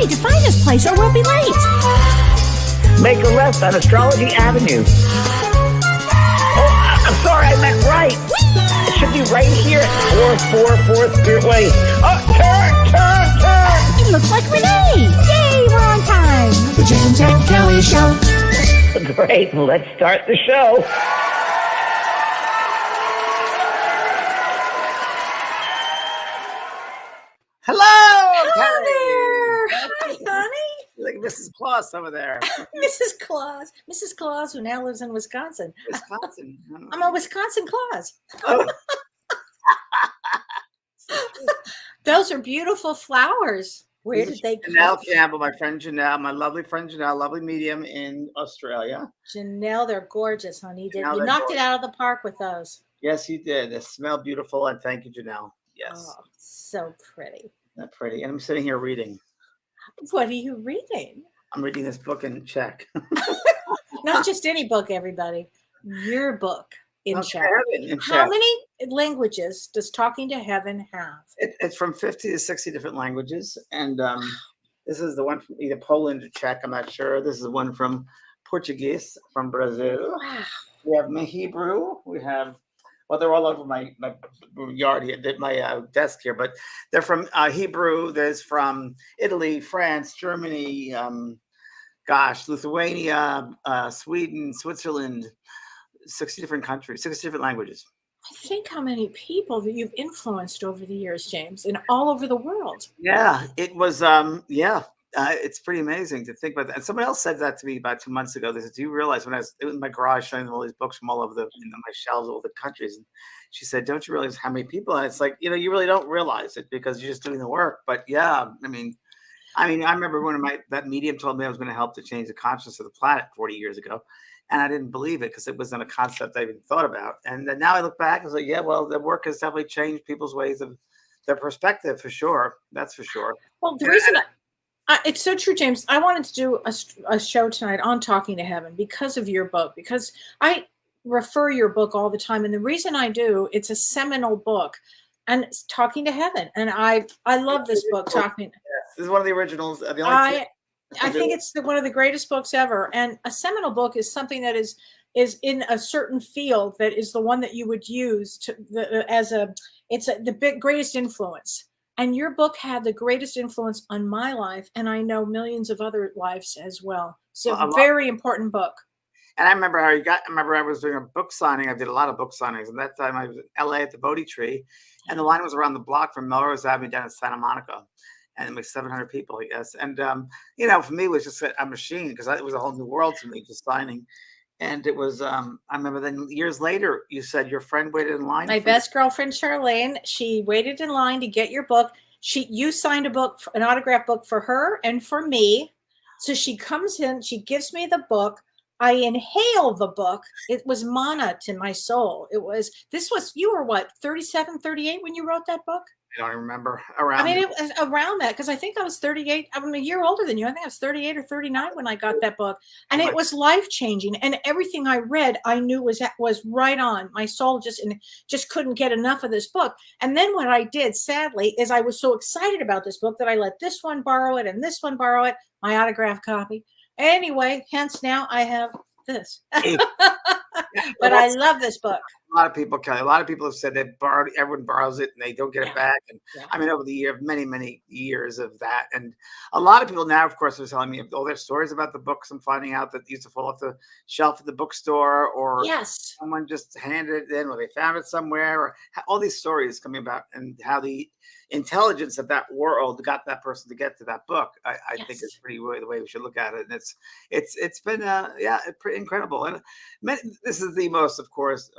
need to find this place or we'll be late. Make a left on Astrology Avenue. Oh, I'm sorry, I meant right. It should be right here at 444 Spirit Way. Oh, turn! It looks like Renee. Yay, we're on time. The James and Kellee Show. Great, let's start the show. Hello there. Hi, honey. Like Mrs. Claus over there. Mrs. Claus. Mrs. Claus, who now lives in Wisconsin. Wisconsin. I'm a Wisconsin Claus. Oh. Those are beautiful flowers. Where did they come Janelle from? Campbell, my friend Janelle, my lovely friend Janelle, lovely medium in Australia. Janelle, they're gorgeous, honey. You Janelle, they're knocked it gorgeous. out of the park with those. Yes, you did. They smell beautiful, and thank you, Janelle. Yes, Oh, so pretty. they're pretty. And I'm sitting here reading. What are you reading? I'm reading this book in Czech. Not just any book, everybody. Your book in Okay, Czech. in How Czech. many languages does Talking to Heaven have? It's from 50 to 60 different languages. And this is the one from either Poland or Czech. I'm not sure. This is one from Portuguese, from Brazil. Wow. We have my Hebrew. We have, well, they're all over my yard here, my desk here, but they're from Hebrew. There's from Italy, France, Germany, Lithuania, Sweden, Switzerland, 60 different countries, 60 different languages. I think how many people that you've influenced over the years, James, and all over the world. Yeah, it was, it's pretty amazing to think about that. And someone else said that to me about 2 months ago. They said, do you realize when I was in my garage showing them all these books from all over my shelves, all the countries, and she said, don't you realize how many people? And it's like, you really don't realize it because you're just doing the work. But yeah, I mean, I remember when that medium told me I was going to help to change the consciousness of the planet 40 years ago. And I didn't believe it because it wasn't a concept I even thought about. And then now I look back and say, yeah, well, the work has definitely changed people's ways of their perspective for sure. That's for sure. Well, the reason it's so true, James. I wanted to do a show tonight on Talking to Heaven because of your book, because I refer your book all the time. And the reason I do, it's a seminal book, and it's Talking to Heaven. And I love this book, Talking. Yes, this is one of the originals. The only I think it's one of the greatest books ever. And a seminal book is something that is in a certain field that is the one that you would use the greatest influence. And your book had the greatest influence on my life, and I know millions of other lives as well. So very important book. And I remember I was doing a book signing. I did a lot of book signings. And that time I was in LA at the Bodhi Tree, and the line was around the block from Melrose Avenue down to Santa Monica. And it was 700 people, I guess. And, for me, it was just a machine because it was a whole new world to me, just signing. And it was, I remember then years later, you said your friend waited in line. My best girlfriend, Charlene, she waited in line to get your book. You signed an autograph book for her and for me. So she comes in, she gives me the book. I inhale the book. It was manna to my soul. You were what, 37, 38 when you wrote that book? I don't remember around. It was around that because I think I was 38. I'm a year older than you. I think I was 38 or 39 when I got that book, and it was life changing. And everything I read, I knew was right on. My soul just couldn't get enough of this book. And then what I did, sadly, is I was so excited about this book that I let this one borrow it and this one borrow it, my autograph copy. Anyway, hence now I have this. But I love this book. A lot of people, Kelly. A lot of people have said that everyone borrows it and they don't get it back. And over the year, many years of that. And a lot of people now, of course, are telling me all their stories about the books. I'm finding out that used to fall off the shelf at the bookstore, or someone just handed it in, or they found it somewhere, or all these stories coming about, and how the intelligence of that world got that person to get to that book. I think it's pretty the way we should look at it. And it's been pretty incredible. And this is the most, of course,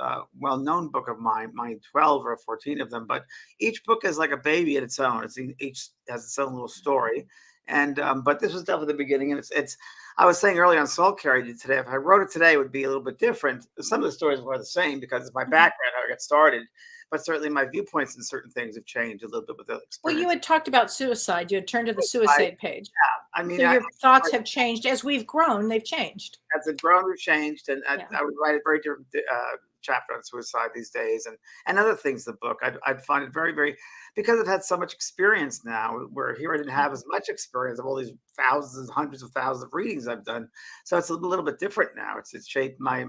well-known book of mine 12 or 14 of them, but each book is like a baby in its own. Each has its own little story. And but this was definitely the beginning. And it's I was saying earlier on Soul Carry today, if I wrote it today, it would be a little bit different. Some of the stories were the same because of my background, how I got started. But certainly my viewpoints and certain things have changed a little bit with the experience. Well, you had talked about suicide. You had turned to the suicide page. Yeah, so your thoughts have changed. As we've grown, they've changed. As we've grown, we've changed. And I would write a very different chapter on suicide these days, and other things in the book. I'd find it very, very, because I've had so much experience now, where here I didn't have as much experience of all these thousands, hundreds of thousands of readings I've done. So it's a little bit different now. It's shaped my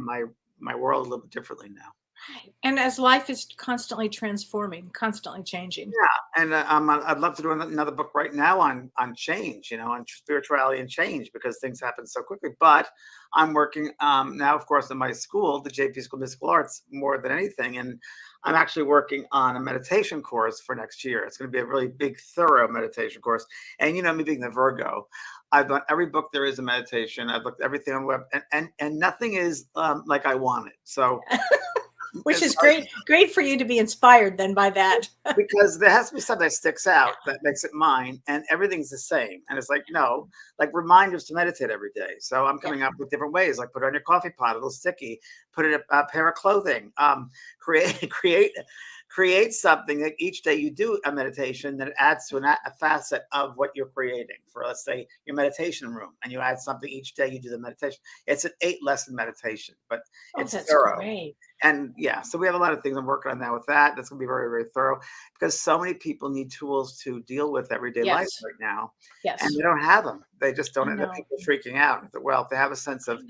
world a little bit differently now. Right. And as life is constantly transforming, constantly changing. Yeah, and I'd love to do another book right now on change, on spirituality and change, because things happen so quickly. But I'm working now, of course, in my school, the JP School of Mystical Arts, more than anything, and I'm actually working on a meditation course for next year. It's going to be a really big, thorough meditation course. And me being the Virgo, I've done every book there is a meditation. I've looked everything on the web, and nothing is like I want it. So. Which is great for you to be inspired then by that. Because there has to be something that sticks out that makes it mine, and everything's the same. And it's like, no, like reminders to meditate every day. So I'm coming up with different ways, like put it on your coffee pot, a little sticky, put it a pair of clothing, create something that each day you do a meditation that adds to a facet of what you're creating. For, let's say, your meditation room, and you add something each day you do the meditation. It's an 8-lesson meditation, but it's that's thorough. Great. And so we have a lot of things I'm working on now with that. That's going to be very, very thorough, because so many people need tools to deal with everyday life right now. Yes. And they don't have them. They just don't end up people freaking out. Well, if they have a sense of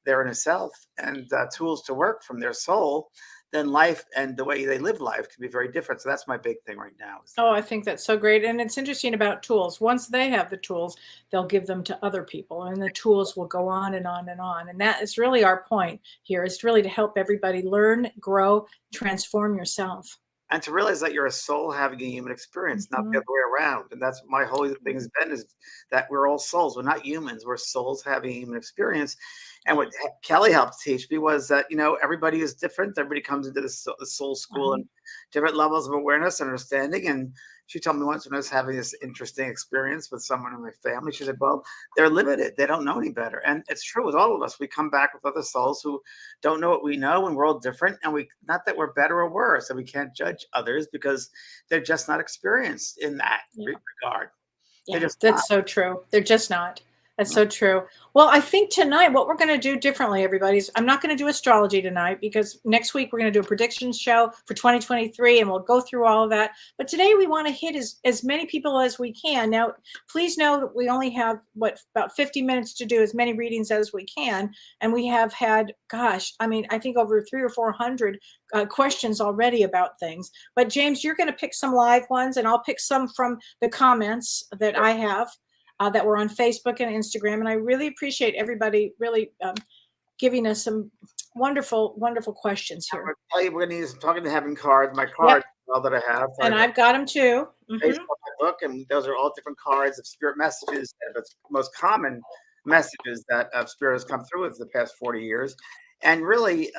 their inner self and tools to work from their soul, then life and the way they live life can be very different. So that's my big thing right now. Oh, I think that's so great. And it's interesting about tools. Once they have the tools, they'll give them to other people, and the tools will go on and on and on. And that is really our point here, is really to help everybody learn, grow, transform yourself. And to realize that you're a soul having a human experience, not the other way around. And that's my whole thing has been, is that we're all souls. We're not humans. We're souls having a human experience. And what Kellee helped teach me was that, everybody is different. Everybody comes into the soul school and different levels of awareness and understanding. And she told me once, when I was having this interesting experience with someone in my family, she said, well, they're limited. They don't know any better. And it's true with all of us. We come back with other souls who don't know what we know, and we're all different. And not that we're better or worse, and we can't judge others because they're just not experienced in that regard. Yeah, that's so true. They're just not. That's so true. Well, I think tonight what we're going to do differently, everybody, is I'm not going to do astrology tonight, because next week we're going to do a predictions show for 2023, and we'll go through all of that. But today we want to hit as many people as we can. Now, please know that we only have, about 50 minutes to do as many readings as we can. And we have had, I think over 300 or 400 questions already about things. But James, you're going to pick some live ones, and I'll pick some from the comments that I have. That were on Facebook and Instagram. And I really appreciate everybody really giving us some wonderful, wonderful questions here. I'm going to tell you, we're going to use talking to heaven cards, my cards that I have. And I've got them too. Based on my book, and those are all different cards of spirit messages, the most common messages that spirit has come through with the past 40 years. And really,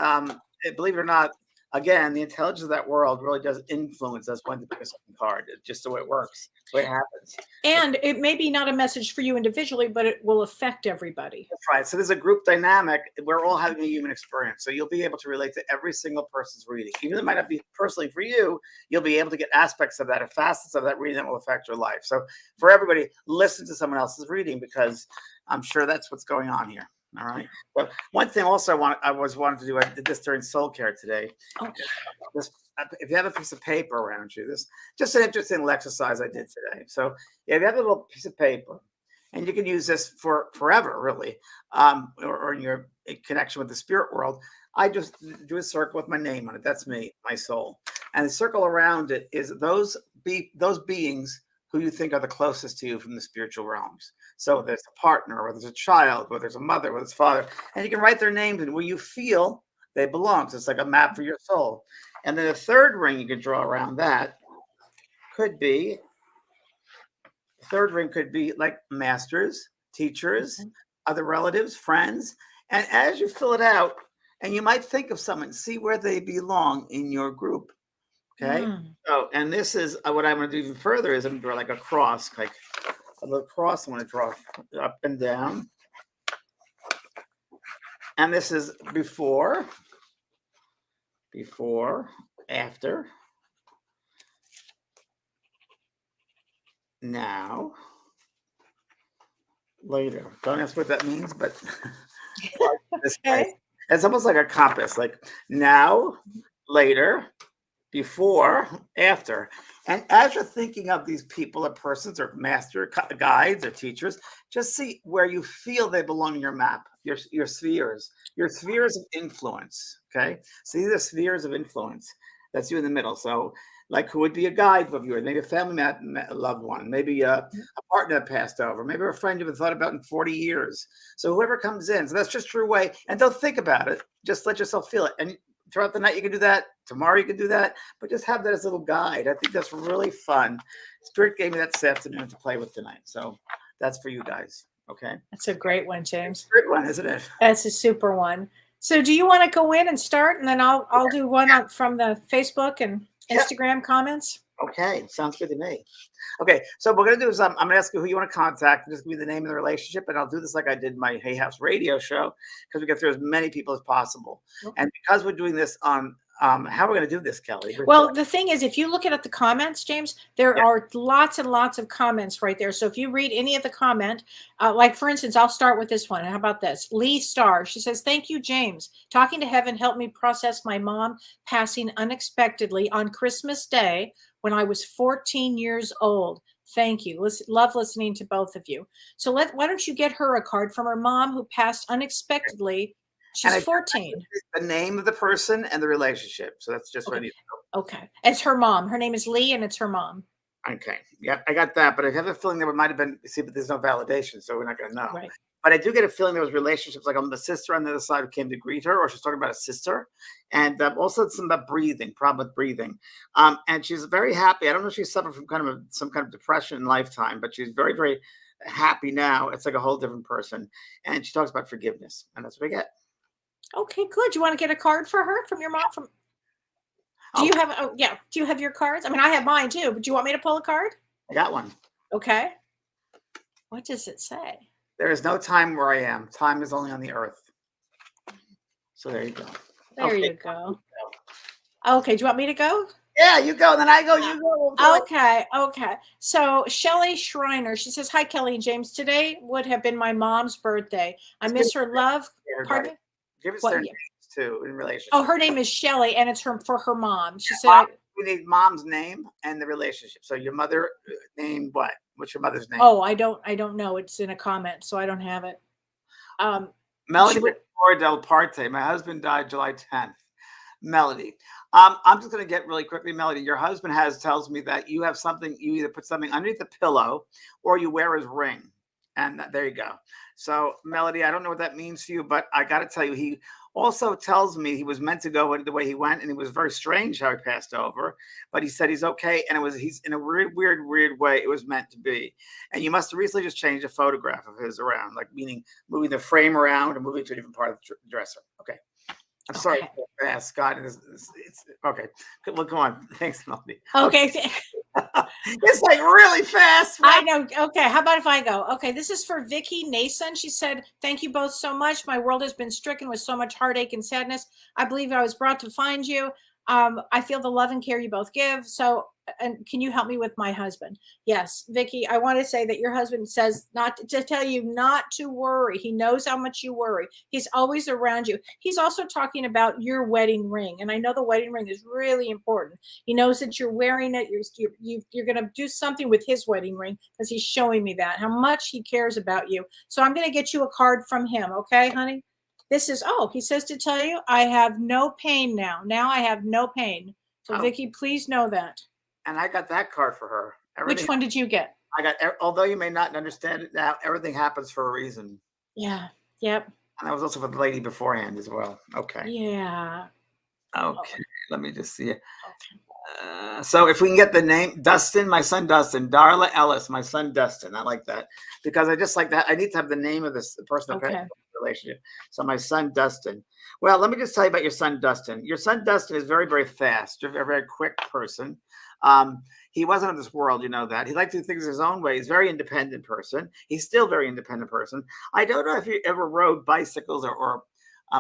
believe it or not, again, the intelligence of that world really does influence us when to pick a certain card. It's just the way it works, the way it happens. And it may be not a message for you individually, but it will affect everybody. That's right. So there's a group dynamic. We're all having a human experience. So you'll be able to relate to every single person's reading. Even though it might not be personally for you, you'll be able to get aspects of that or facets of that reading that will affect your life. So for everybody, listen to someone else's reading, because I'm sure that's what's going on here. All right. But one thing also I wanted to do, I did this during soul care today. If you have a piece of paper around you, this just an interesting little exercise I did today. So if you have a little piece of paper, and you can use this for forever, really, or in your connection with the spirit world, I just do a circle with my name on it. That's me, my soul. And the circle around it is those beings who you think are the closest to you from the spiritual realms. So there's a partner, or there's a child, or there's a mother, or there's a father, and you can write their names in where you feel they belong. So it's like a map for your soul. And then the third ring you can draw around that could be like masters, teachers, other relatives, friends. And as you fill it out, and you might think of someone, see where they belong in your group. Okay. So, and this is what I'm going to do even further is I'm going to draw like a cross, like a little cross. I want to draw up and down. And this is before, after, now, later. Don't ask what that means, but this case. It's almost like a compass, like now, later, before, after. And as you're thinking of these people or persons or master guides or teachers, just see where you feel they belong in your map, your spheres of influence. Okay. So these are spheres of influence. That's you in the middle. So, like, who would be a guide of yours? Maybe a family loved one, maybe a partner that passed over, maybe a friend you've thought about in 40 years. So whoever comes in, so that's just your way. And don't think about it. Just let yourself feel it. And throughout the night, you can do that. Tomorrow, you can do that. But just have that as a little guide. I think that's really fun. Spirit gave me that this afternoon to play with tonight. So that's for you guys. Okay. That's a great one, James. Great one, isn't it? That's a super one. So do you want to go in and start, and then I'll do one from the Facebook and Instagram comments? Okay, sounds good to me. Okay, so what we're gonna do is I'm gonna ask you who you want to contact. Just give me the name of the relationship, and I'll do this like I did my Hay House radio show because we get through as many people as possible. Okay. And because we're doing this on how are we going to do this, Kelly? Well, the thing is, if you look at the comments, James, there are lots and lots of comments right there. So if you read any of the comment, like for instance, I'll start with this one. How about this? Lee Starr. She says, "Thank you, James. Talking to heaven helped me process my mom passing unexpectedly on Christmas Day when I was 14 years old. Thank you. Love listening to both of you. So why don't you get her a card from her mom who passed unexpectedly?" She's 14. The name of the person and the relationship. So that's just what I need to know. Okay. It's her mom. Her name is Lee, and it's her mom. Okay. Yeah, I got that. But I have a feeling there might have been, but there's no validation, so we're not going to know. Right. But I do get a feeling there was relationships, like on the sister on the other side who came to greet her, or she's talking about a sister. And also something about breathing, problem with breathing. And she's very happy. I don't know if she suffered from some kind of depression in lifetime, but she's very, very happy now. It's like a whole different person. And she talks about forgiveness. And that's what I get. Okay, good. You want to get a card for her from your mom? Do you have? Oh, yeah. Do you have your cards? I mean, I have mine too. But do you want me to pull a card? I got one. Okay. What does it say? There is no time where I am. Time is only on the earth. So there you go. There you go. Okay. Do you want me to go? Yeah, you go. Then I go. You go. Okay. Okay. So Shelly Schreiner, she says, "Hi, Kelly and James. Today would have been my mom's birthday. I miss her love." Pardon me? Give us their names too in relationship. Oh, her name is Shelly, and it's for her mom. She said, "We need mom's name and the relationship." So your mother name what? What's your mother's name? Oh, I don't know. It's in a comment, so I don't have it. Melody Del Parte. My husband died July 10th. Melody. I'm just going to get really quickly, Melody. Your husband tells me that you have something. You either put something underneath the pillow, or you wear his ring. And there you go. So, Melody, I don't know what that means to you, but I got to tell you, he also tells me he was meant to go the way he went, and it was very strange how he passed over. But he said he's okay, and he's in a weird way. It was meant to be. And you must have recently just changed a photograph of his around, like meaning moving the frame around and moving to a different part of the dresser. Okay. I'm sorry to ask Scott. It's okay. Well, come on. Thanks, Melody. Okay. It's like really fast. I know. Okay. How about if I go? Okay. This is for Vicky Nason. She said, "Thank you both so much. My world has been stricken with so much heartache and sadness. I believe I was brought to find you. I feel the love and care you both give. So, and can you help me with my husband?" Yes, Vicky, I want to say that your husband says not to tell you not to worry. He knows how much you worry. He's always around you. He's also talking about your wedding ring. And I know the wedding ring is really important. He knows that you're wearing it. You're going to do something with his wedding ring because he's showing me that, how much he cares about you. So I'm going to get you a card from him. Okay, honey? This is, he says to tell you, I have no pain now. Now I have no pain. So, Vicky, please know that. And I got that card for her. Which one did you get? I got, although you may not understand it now, everything happens for a reason. Yeah. Yep. And that was also for the lady beforehand as well. Okay. Yeah. Okay. Let me just see it. Okay. So if we can get the name, Dustin, my son Dustin, Darla Ellis, my son Dustin. I like that because I just like that. I need to have the name of the person. Okay. Relationship. So my son Dustin. Well, let me just tell you about your son Dustin. Your son Dustin is very, very fast. You're a very quick person. He wasn't of this world, you know that. He liked to do things his own way. He's a very independent person. He's still a very independent person. I don't know if you ever rode bicycles or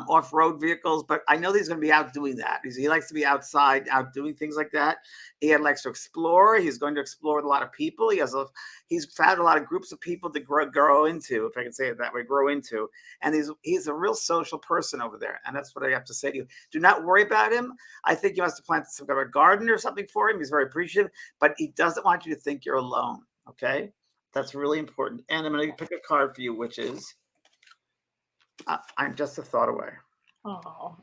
off-road vehicles, but I know that he's going to be out doing that. He likes to be outside, out doing things like that. He likes to explore. He's going to explore with a lot of people. He's found a lot of groups of people to grow into, if I can say it that way, grow into. And he's a real social person over there. And that's what I have to say to you. Do not worry about him. I think you have to plant some kind of a garden or something for him. He's very appreciative, but he doesn't want you to think you're alone. Okay? That's really important. And I'm going to pick a card for you, which is I'm just a thought away. Oh,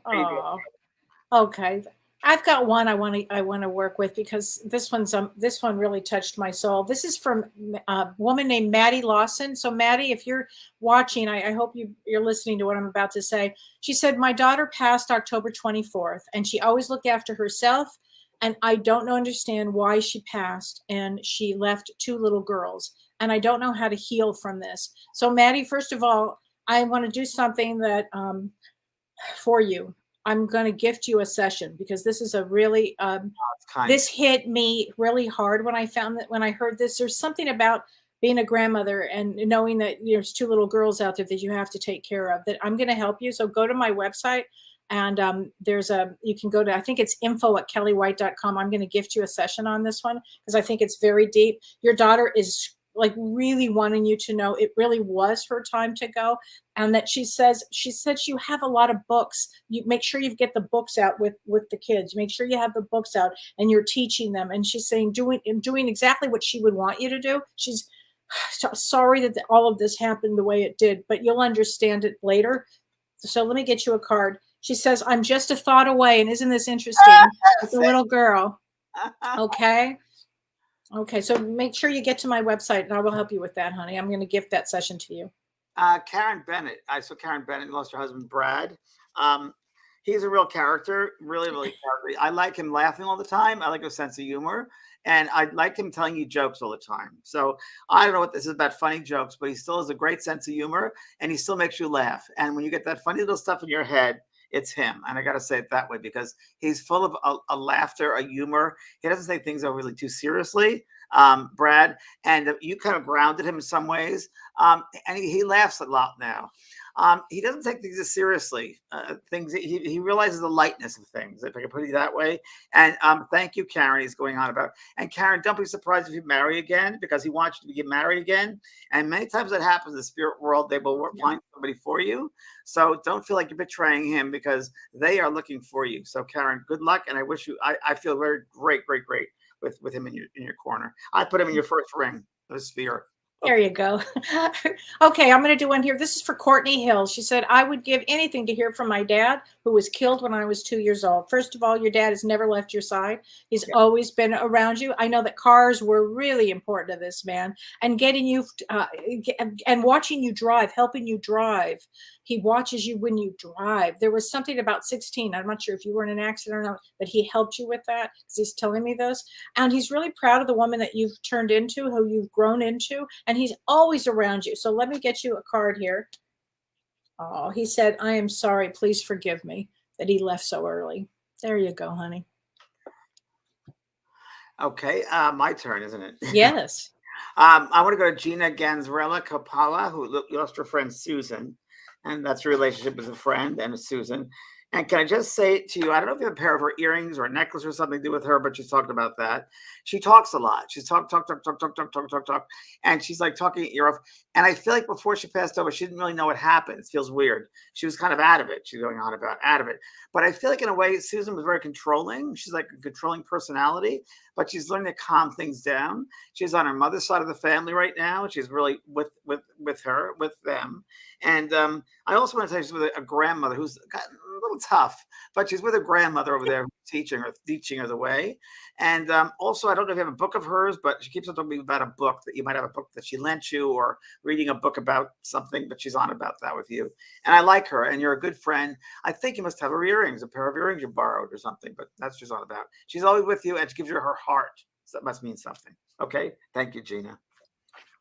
okay. I've got one I want to work with, because this one really touched my soul. This is from a woman named Maddie Lawson. So Maddie, if you're watching, I hope you're listening to what I'm about to say. She said, my daughter passed October 24th, and she always looked after herself. And I don't understand why she passed, and she left 2 little girls. And I don't know how to heal from this. So Maddie, first of all, I want to do something that for you. I'm going to gift you a session, because this is a really this hit me really hard when I heard this. There's something about being a grandmother and knowing that there's 2 little girls out there that you have to take care of, that I'm going to help you. So go to my website, and you can go to, I think it's info@kelleywhite.com. I'm going to gift you a session on this one, because I think it's very deep. Your daughter is like really wanting you to know it really was her time to go, and that she said you have a lot of books. You make sure you get the books out with the kids. Make sure you have the books out and you're teaching them. And she's saying doing exactly what she would want you to do. She's sorry that all of this happened the way it did, but you'll understand it later. So let me get you a card. She says, I'm just a thought away. And isn't this interesting? With the little girl. Okay. Okay, so make sure you get to my website, and I will help you with that, honey. I'm going to gift that session to you. Karen Bennett. I saw Karen Bennett lost her husband, Brad. He's a real character, really, really character. I like him laughing all the time. I like his sense of humor, and I like him telling you jokes all the time. So I don't know what this is about, funny jokes, but he still has a great sense of humor, and he still makes you laugh. And when you get that funny little stuff in your head, it's him. And I got to say it that way, because he's full of a laughter, a humor. He doesn't take things over really too seriously, Brad. And you kind of grounded him in some ways. And he laughs a lot now. He doesn't take things as seriously. He realizes the lightness of things, if I can put it that way. And thank you, Karen. He's going on about. And Karen, don't be surprised if you marry again, because he wants you to get married again. And many times that happens in the spirit world. They will find somebody for you. So don't feel like you're betraying him, because they are looking for you. So Karen, good luck, and I wish you. I feel very great with him in your corner. I put him in your first ring, the sphere. There you go. Okay, I'm going to do one here. This is for Courtney Hill. She said, I would give anything to hear from my dad, who was killed when I was 2 years old. First of all, your dad has never left your side. He's always been around you. I know that cars were really important to this man, and getting you and watching you drive, helping you drive. He watches you when you drive. There was something about 16. I'm not sure if you were in an accident or not, but he helped you with that, because he's telling me this. And he's really proud of the woman that you've turned into, who you've grown into. And he's always around you. So let me get you a card here. Oh, he said, I am sorry. Please forgive me that he left so early. There you go, honey. Okay. My turn, isn't it? Yes. I want to go to Gina Ganzrella Kapala, who lost her friend Susan. And that's her relationship with a friend and Susan. And can I just say to you, I don't know if you have a pair of her earrings or a necklace or something to do with her, but she's talked about that. She talks a lot. She's talk. And she's like talking your ear off. And I feel like before she passed over, she didn't really know what happened. It feels weird. She was kind of out of it. She's going on about out of it. But I feel like in a way, Susan was very controlling. She's like a controlling personality, but she's learning to calm things down. She's on her mother's side of the family right now. She's really with them. And I also want to tell you, she's with a grandmother who's gotten a little tough, but she's with her grandmother over there teaching her the way. And also, I don't know if you have a book of hers, but she keeps on talking about a book that you might have a book that she lent you, or reading a book about something, but she's on about that with you. And I like her, and you're a good friend. I think you must have her earrings, a pair of earrings you borrowed or something, but that's what she's on about. She's always with you, and she gives you her heart. So that must mean something. Okay. Thank you, Gina.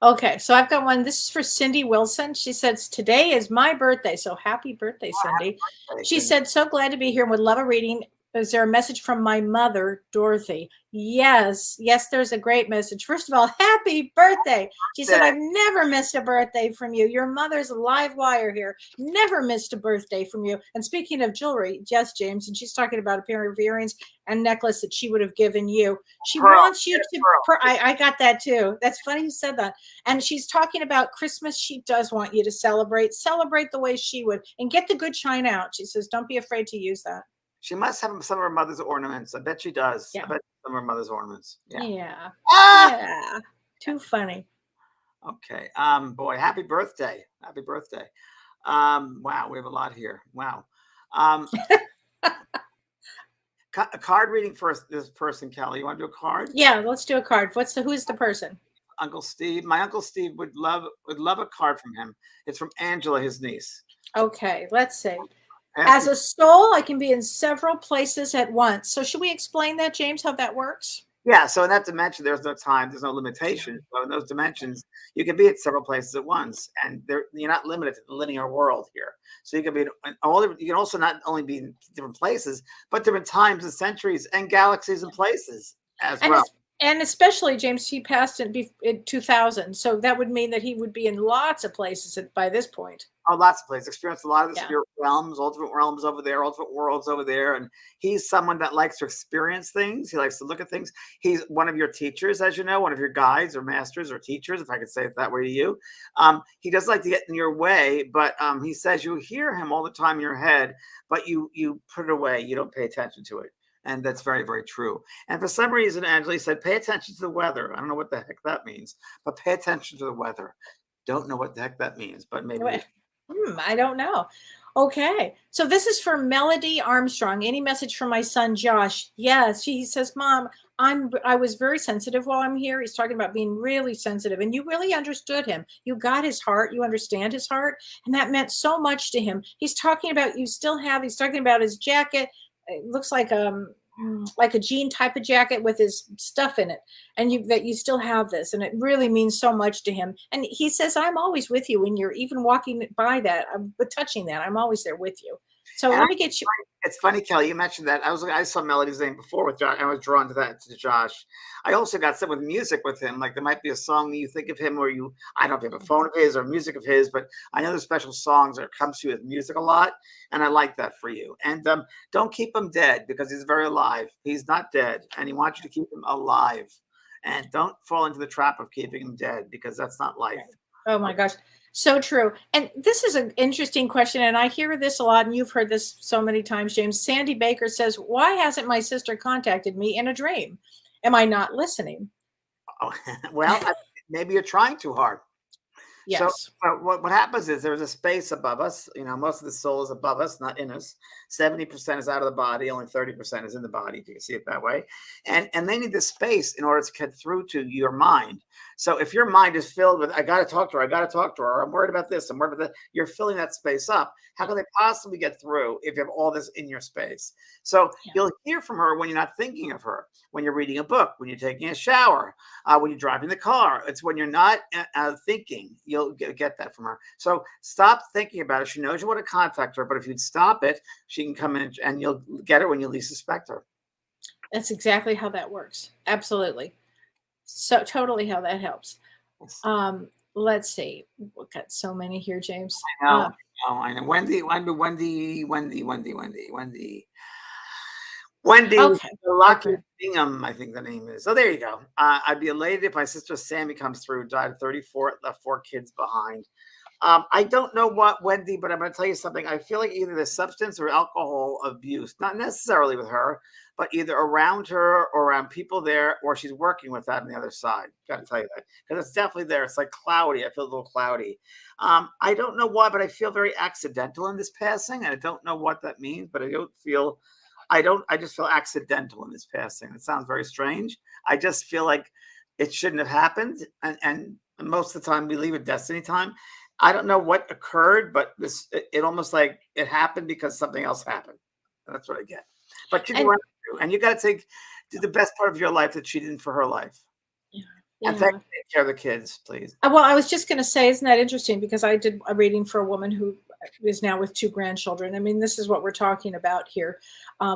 Okay, so I've got one. This is for Cindy Wilson. She says, today is my birthday. So happy birthday, Cindy. She said, so glad to be here and would love a reading Is there a message from my mother, Dorothy? Yes. Yes, there's a great message. First of all, happy birthday. She said, I've never missed a birthday from you. Your mother's a live wire here. Never missed a birthday from you. And speaking of jewelry, yes, James, and she's talking about a pair of earrings and necklace that she would have given you. She wants you to, I got that too. That's funny you said that. And she's talking about Christmas. She does want you to celebrate the way she would, and get the good china out. She says, don't be afraid to use that. She must have some of her mother's ornaments. I bet she does. Yeah. I bet some of her mother's ornaments. Yeah. Yeah. Ah! Yeah. Too funny. Okay. Boy, happy birthday. Happy birthday. Wow, we have a lot here. Wow. A card reading for this person, Kelly. You want to do a card? Yeah, let's do a card. Who's the person? Uncle Steve. My Uncle Steve would love a card from him. It's from Angela, his niece. Okay, let's see. As a soul, I can be in several places at once. So should we explain that, James, how that works? Yeah, so in that dimension, there's no time, there's no limitation. So in those dimensions, you can be at several places at once, and you're not limited to the linear world here. So you can be you can also not only be in different places, but different times and centuries and galaxies and places as well. And especially, James, he passed in 2000. So that would mean that he would be in lots of places by this point. Oh, lots of places. Experienced a lot of the spirit realms, ultimate realms over there, ultimate worlds over there. And he's someone that likes to experience things. He likes to look at things. He's one of your teachers, as you know, one of your guides or masters or teachers, if I could say it that way to you. He does like to get in your way, but he says you hear him all the time in your head, but you put it away. You don't pay attention to it. And that's very, very true. And for some reason, Angela said, pay attention to the weather. I don't know what the heck that means, but pay attention to the weather. Don't know what the heck that means, but maybe. I don't know. Okay. So this is for Melody Armstrong. Any message from my son, Josh? Yes. He says, Mom, I was very sensitive while I'm here. He's talking about being really sensitive, and you really understood him. You got his heart. You understand his heart. And that meant so much to him. He's talking about, he's talking about his jacket. It looks like a jean type of jacket with his stuff in it, and that you still have this, and it really means so much to him. And he says, I'm always with you when you're even walking by that, touching that. I'm always there with you. So let me get you. It's funny, Kelly, you mentioned that. I saw Melody's name before with Josh. I was drawn to Josh. I also got some with music with him. Like there might be a song that you think of him, or I don't know if you have a phone of his or music of his, but I know there's special songs that comes to you with music a lot, and I like that for you. And don't keep him dead, because he's very alive. He's not dead, and he wants you to keep him alive. And don't fall into the trap of keeping him dead, because that's not life. Oh my gosh. So true. And this is an interesting question, and I hear this a lot, and you've heard this so many times, James. Sandy Baker says, why hasn't my sister contacted me in a dream? Am I not listening? Oh, well, maybe you're trying too hard. Yes. So what happens is there's a space above us. Most of the soul is above us, not in us. 70% is out of the body. Only 30% is in the body, if you can see it that way. And they need this space in order to get through to your mind. So if your mind is filled with, I got to talk to her, or I'm worried about this, I'm worried about that, you're filling that space up. How can they possibly get through if you have all this in your space? So you'll hear from her when you're not thinking of her, when you're reading a book, when you're taking a shower, when you're driving the car. It's when you're not thinking, you'll get that from her. So stop thinking about it. She knows you want to contact her, but if you'd stop it, she can come in and you'll get her when you least suspect her. That's exactly how that works. Absolutely. So totally how that helps. Let's see. We've got so many here, James. I know. Wendy. Okay. Lucky Bingham, I think the name is. So there you go. I'd be elated if my sister Sammy comes through, died at 34, left 4 kids behind. I don't know what, Wendy, but I'm going to tell you something. I feel like either the substance or alcohol abuse, not necessarily with her, but either around her or around people there, or she's working with that on the other side. Got to tell you that, because it's definitely there. It's like cloudy. I feel a little cloudy. I don't know why, but I feel very accidental in this passing, and I don't know what that means, but I just feel accidental in this passing. It sounds very strange. I just feel like it shouldn't have happened. And most of the time we leave at destiny time. I don't know what occurred, but it almost like it happened because something else happened. That's what I get. But you do, and you got to do the best part of your life that she did for her life. Yeah. And take care of the kids, please. Well, I was just going to say, isn't that interesting? Because I did a reading for a woman who is now with 2 grandchildren. I mean, this is what we're talking about here,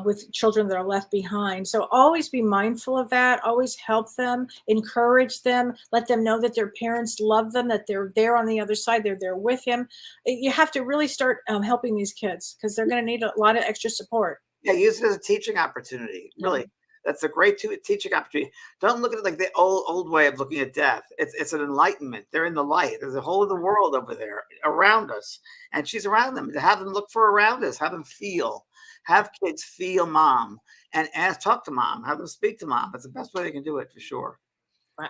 with children that are left behind. So always be mindful of that. Always help them, encourage them, let them know that their parents love them, that they're there on the other side, they're there with him. You have to really start helping these kids, because they're going to need a lot of extra support. Yeah, use it as a teaching opportunity. Really, Yeah. that's a great teaching opportunity. Don't look at it like the old way of looking at death. It's an enlightenment. They're in the light. There's a whole other world over there around us, and she's around them. To have them look for around us, have them feel, have kids feel mom, and talk to mom, have them speak to mom. That's the best way they can do it, for sure.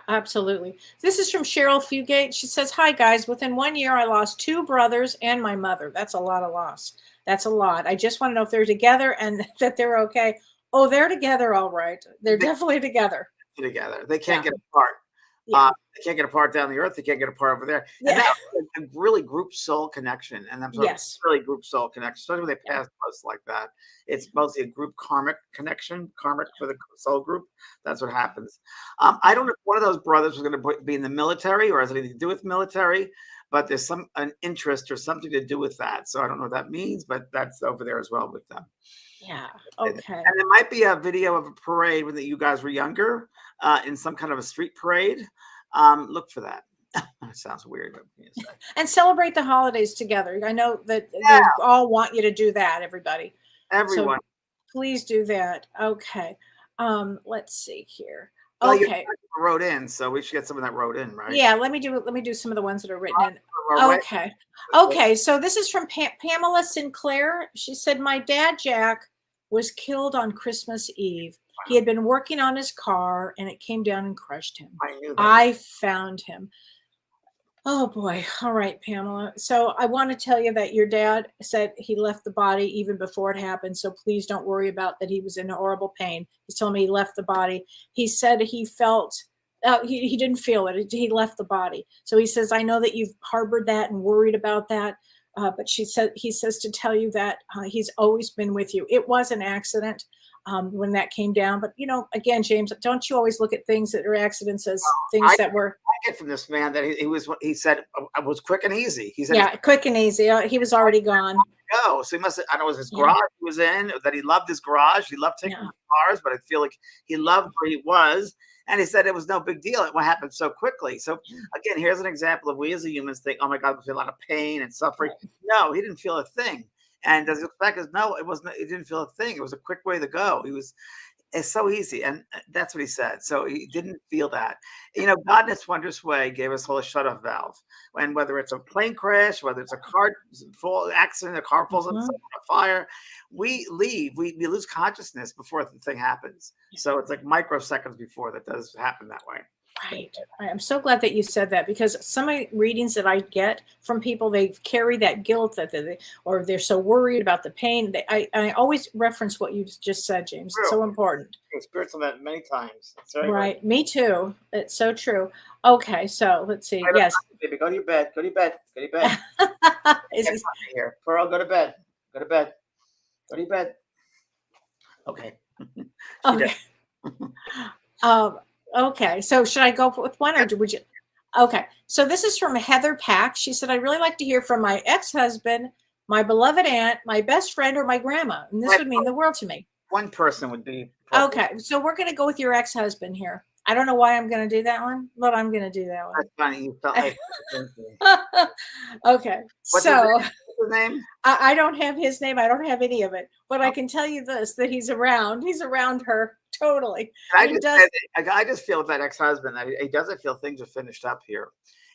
Absolutely. This is from Cheryl Fugate. She says, "Hi guys, within 1 year I lost 2 brothers and my mother." That's a lot of loss. That's a lot. I just want to know if they're together and that they're okay. Oh, they're together, all right. They're definitely together. Together, they can't get apart. They can't get apart down the earth. They can't get apart over there. And that's a really group soul connection. And that's really group soul connection, especially when they pass us like that. It's mostly a group karmic connection, karmic for the soul group. That's what happens. I don't know if one of those brothers was going to be in the military or has anything to do with military, but there's an interest or something to do with that. So I don't know what that means, but that's over there as well with them. Yeah. Okay. And there might be a video of a parade when you guys were younger, in some kind of a street parade. Look for that. It sounds weird. And celebrate the holidays together. I know that they all want you to do that, everybody. Everyone. So please do that. Okay. Let's see here. Well, okay. You wrote in, so we should get some of that wrote in, right? Yeah, let me do some of the ones that are written in. Okay. Okay, so this is from Pamela Sinclair. She said, "My dad, Jack, was killed on Christmas Eve. He had been working on his car and it came down and crushed him. I knew that. I found him." Oh boy. All right, Pamela. So I want to tell you that your dad said he left the body even before it happened. So please don't worry about that. He was in horrible pain. He's telling me he left the body. He said he felt, he didn't feel it. He left the body. So he says, "I know that you've harbored that and worried about that." But he says to tell you that he's always been with you. It was an accident when that came down. But, again, James, don't you always look at things that are accidents as things that were. I get from this man that he said it was quick and easy. He said, quick and easy. He was already gone. So he must have, I don't know, it was his garage he was in, that he loved his garage. He loved taking cars, but I feel like he loved where he was. And he said it was no big deal. It happened so quickly. So again, here's an example of we as humans think, "Oh my God, we feel a lot of pain and suffering." No, he didn't feel a thing. And does it look back as no, it wasn't. He didn't feel a thing. It was a quick way to go. It's so easy, and that's what he said. So he didn't feel that. God in His wondrous way gave us all a shut-off valve. And whether it's a plane crash, whether it's a car accident, a car falls on fire, we leave. We lose consciousness before the thing happens. So it's like microseconds before that does happen that way. Right. I'm so glad that you said that, because some of the readings that I get from people, they carry that guilt or they're so worried about the pain. I always reference what you just said, James. True. It's so important. I experienced that many times. Right. Me too. It's so true. Okay. So let's see. Yes. Baby, go to your bed. Go to your bed. Go to your bed. Here. Pearl, go to bed. Go to bed. Go to your bed. Okay. Okay. Okay, so should I go with one, or would you? Okay, so this is from Heather Pack. She said, "I'd really like to hear from my ex-husband, my beloved aunt, my best friend, or my grandma." And this would mean the world to me. One person would be. Okay, so we're going to go with your ex-husband here. I don't know why I'm going to do that one, but I'm going to do that one. That's funny. You felt like okay, What's his name? I don't have his name. I don't have any of it, but I can tell you this: that he's around. He's around her. Totally. I just feel with that ex-husband that he doesn't feel things are finished up here.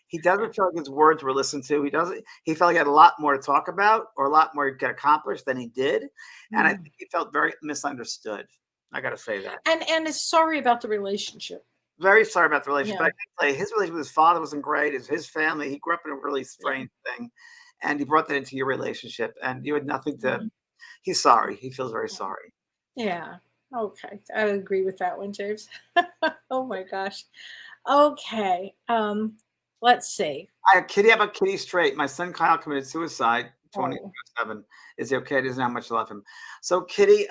He doesn't feel like his words were listened to. He felt like he had a lot more to talk about or a lot more to get accomplished than he did. And I think he felt very misunderstood. I got to say that. And is sorry about the relationship. Very sorry about the relationship. But I can say his relationship with his father wasn't great. His family, he grew up in a really strange thing. And he brought that into your relationship. And you had nothing to, he's sorry. He feels very sorry. Yeah. Okay, I agree with that one, James. Oh my gosh. Okay, let's see. I have Kitty straight. My son Kyle committed suicide. 27. Is it okay? It doesn't know how much I love him. So Kitty,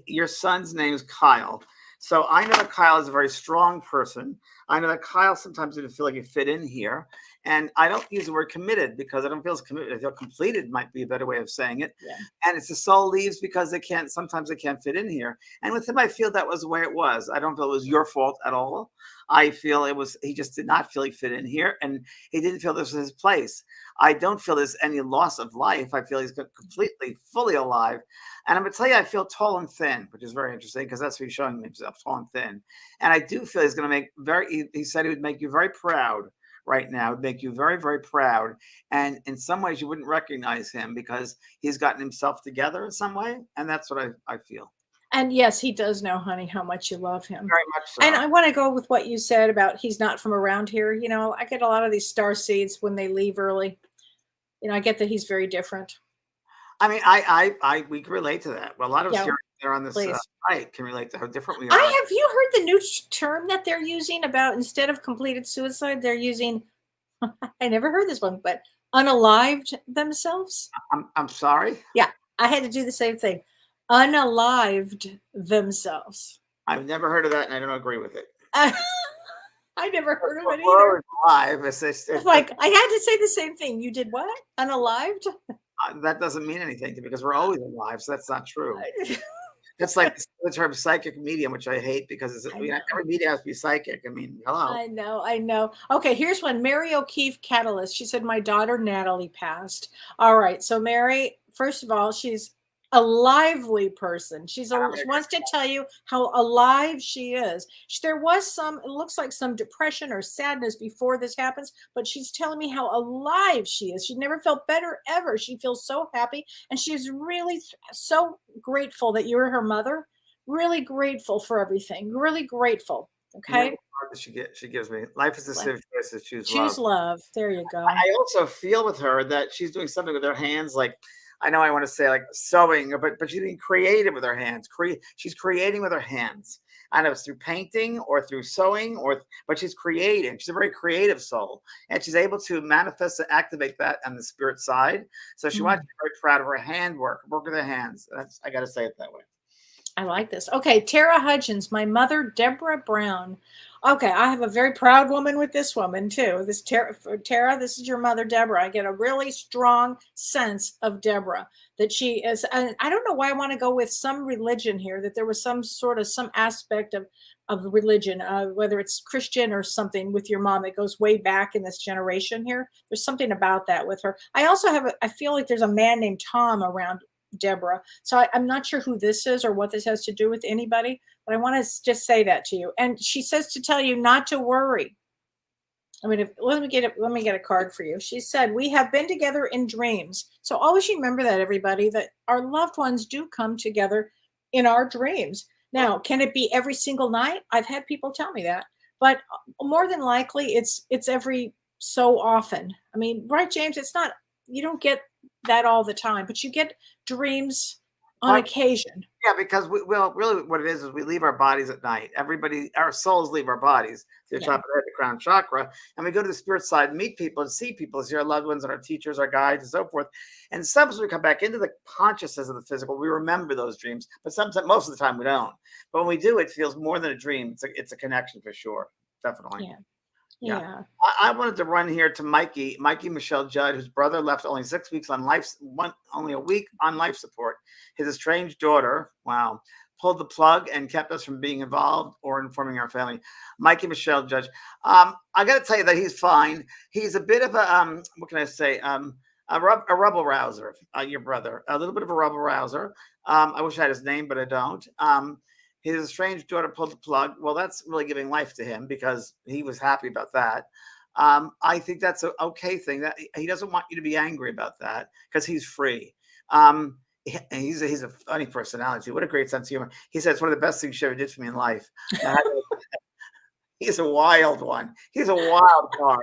your son's name is Kyle. So I know that Kyle is a very strong person. I know that Kyle sometimes didn't feel like he fit in here. And I don't use the word committed because I don't feel as committed. I feel completed might be a better way of saying it. Yeah. And it's the soul leaves because sometimes they can't fit in here. And with him, I feel that was the way it was. I don't feel it was your fault at all. I feel he just did not feel he fit in here, and he didn't feel this was his place. I don't feel there's any loss of life. I feel he's completely, fully alive. And I'm going to tell you, I feel tall and thin, which is very interesting because that's what he's showing himself, tall and thin. And I do feel he's going to he said he would make you very proud right now, would make you very, very proud. And in some ways you wouldn't recognize him because he's gotten himself together in some way. And that's what I feel. And yes, he does know, honey, how much you love him. Very much so. And I want to go with what you said about he's not from around here. You know, I get a lot of these star seeds when they leave early. You know, I get that he's very different. I mean, we can relate to that. Well, a lot of us here on this site can relate to how different we are. Have you heard the new term that they're using about instead of completed suicide, they're using, I never heard this one, but unalived themselves? I'm sorry? Yeah, I had to do the same thing. Unalived themselves. I've never heard of that, and I don't agree with it. I never heard of it either. Alive. It's like, I had to say the same thing. You did what? Unalived? That doesn't mean anything to me because we're always alive, so that's not true. It's like the term psychic medium, which I hate because every medium has to be psychic. I mean, hello. I know. Okay, here's one. Mary O'Keefe Catalyst. She said, my daughter Natalie passed. All right. So Mary, first of all, she's a lively person. She wants to tell you how alive she is. There was it looks like some depression or sadness before this happens, but she's telling me how alive she is. She never felt better ever. She feels so happy, and she's really so grateful that you were her mother. Really grateful for everything. Really grateful. Okay. She gives me life is a decision choice. Choose love. There you go. I also feel with her that she's doing something with her hands, like I know I want to say like sewing, but she's being creative with her hands. She's creating with her hands. I don't know if it's through painting or through sewing, but she's creating. She's a very creative soul, and she's able to manifest and activate that on the spirit side. So she wants to be very proud of her handwork, work with her hands. I got to say it that way. I like this. Okay, Tara Hudgens, my mother, Deborah Brown. Okay, I have a very proud woman with this woman too. This Tara, this is your mother, Deborah. I get a really strong sense of Deborah, that she is, and I don't know why I want to go with some religion here, that there was some aspect of religion, whether it's Christian or something with your mom that goes way back in this generation here. There's something about that with her. I also I feel like there's a man named Tom around Deborah. So I'm not sure who this is or what this has to do with anybody, but I want to just say that to you. And she says to tell you not to worry. I mean, let me get a card for you. She said, we have been together in dreams. So always remember that, everybody, that our loved ones do come together in our dreams. Now, can it be every single night? I've had people tell me that, but more than likely it's every so often. I mean, right, James? It's not, you don't get that all the time, but you get dreams on occasion. Yeah, because really what it is we leave our bodies at night. Our souls leave our bodies to the top of the head, the crown chakra, and we go to the spirit side and meet people and see people, see our loved ones and our teachers, our guides, and so forth. And sometimes we come back into the consciousness of the physical. We remember those dreams, but sometimes, most of the time, we don't. But when we do, it feels more than a dream. It's a connection for sure, definitely. Yeah. I wanted to run here to Mikey Michelle Judd, whose brother left only 6 weeks on only a week on life support. His estranged daughter, pulled the plug and kept us from being involved or informing our family. Mikey Michelle Judd. I got to tell you that he's fine. He's a bit of a what can I say? A rebel rouser. Your brother, a little bit of a rebel rouser. I wish I had his name, but I don't. His estranged daughter pulled the plug. Well, that's really giving life to him because he was happy about that. I think that's an okay thing. That he doesn't want you to be angry about that because he's free. He's a funny personality. What a great sense of humor. He said it's one of the best things she ever did for me in life. He's a wild one. He's a wild card.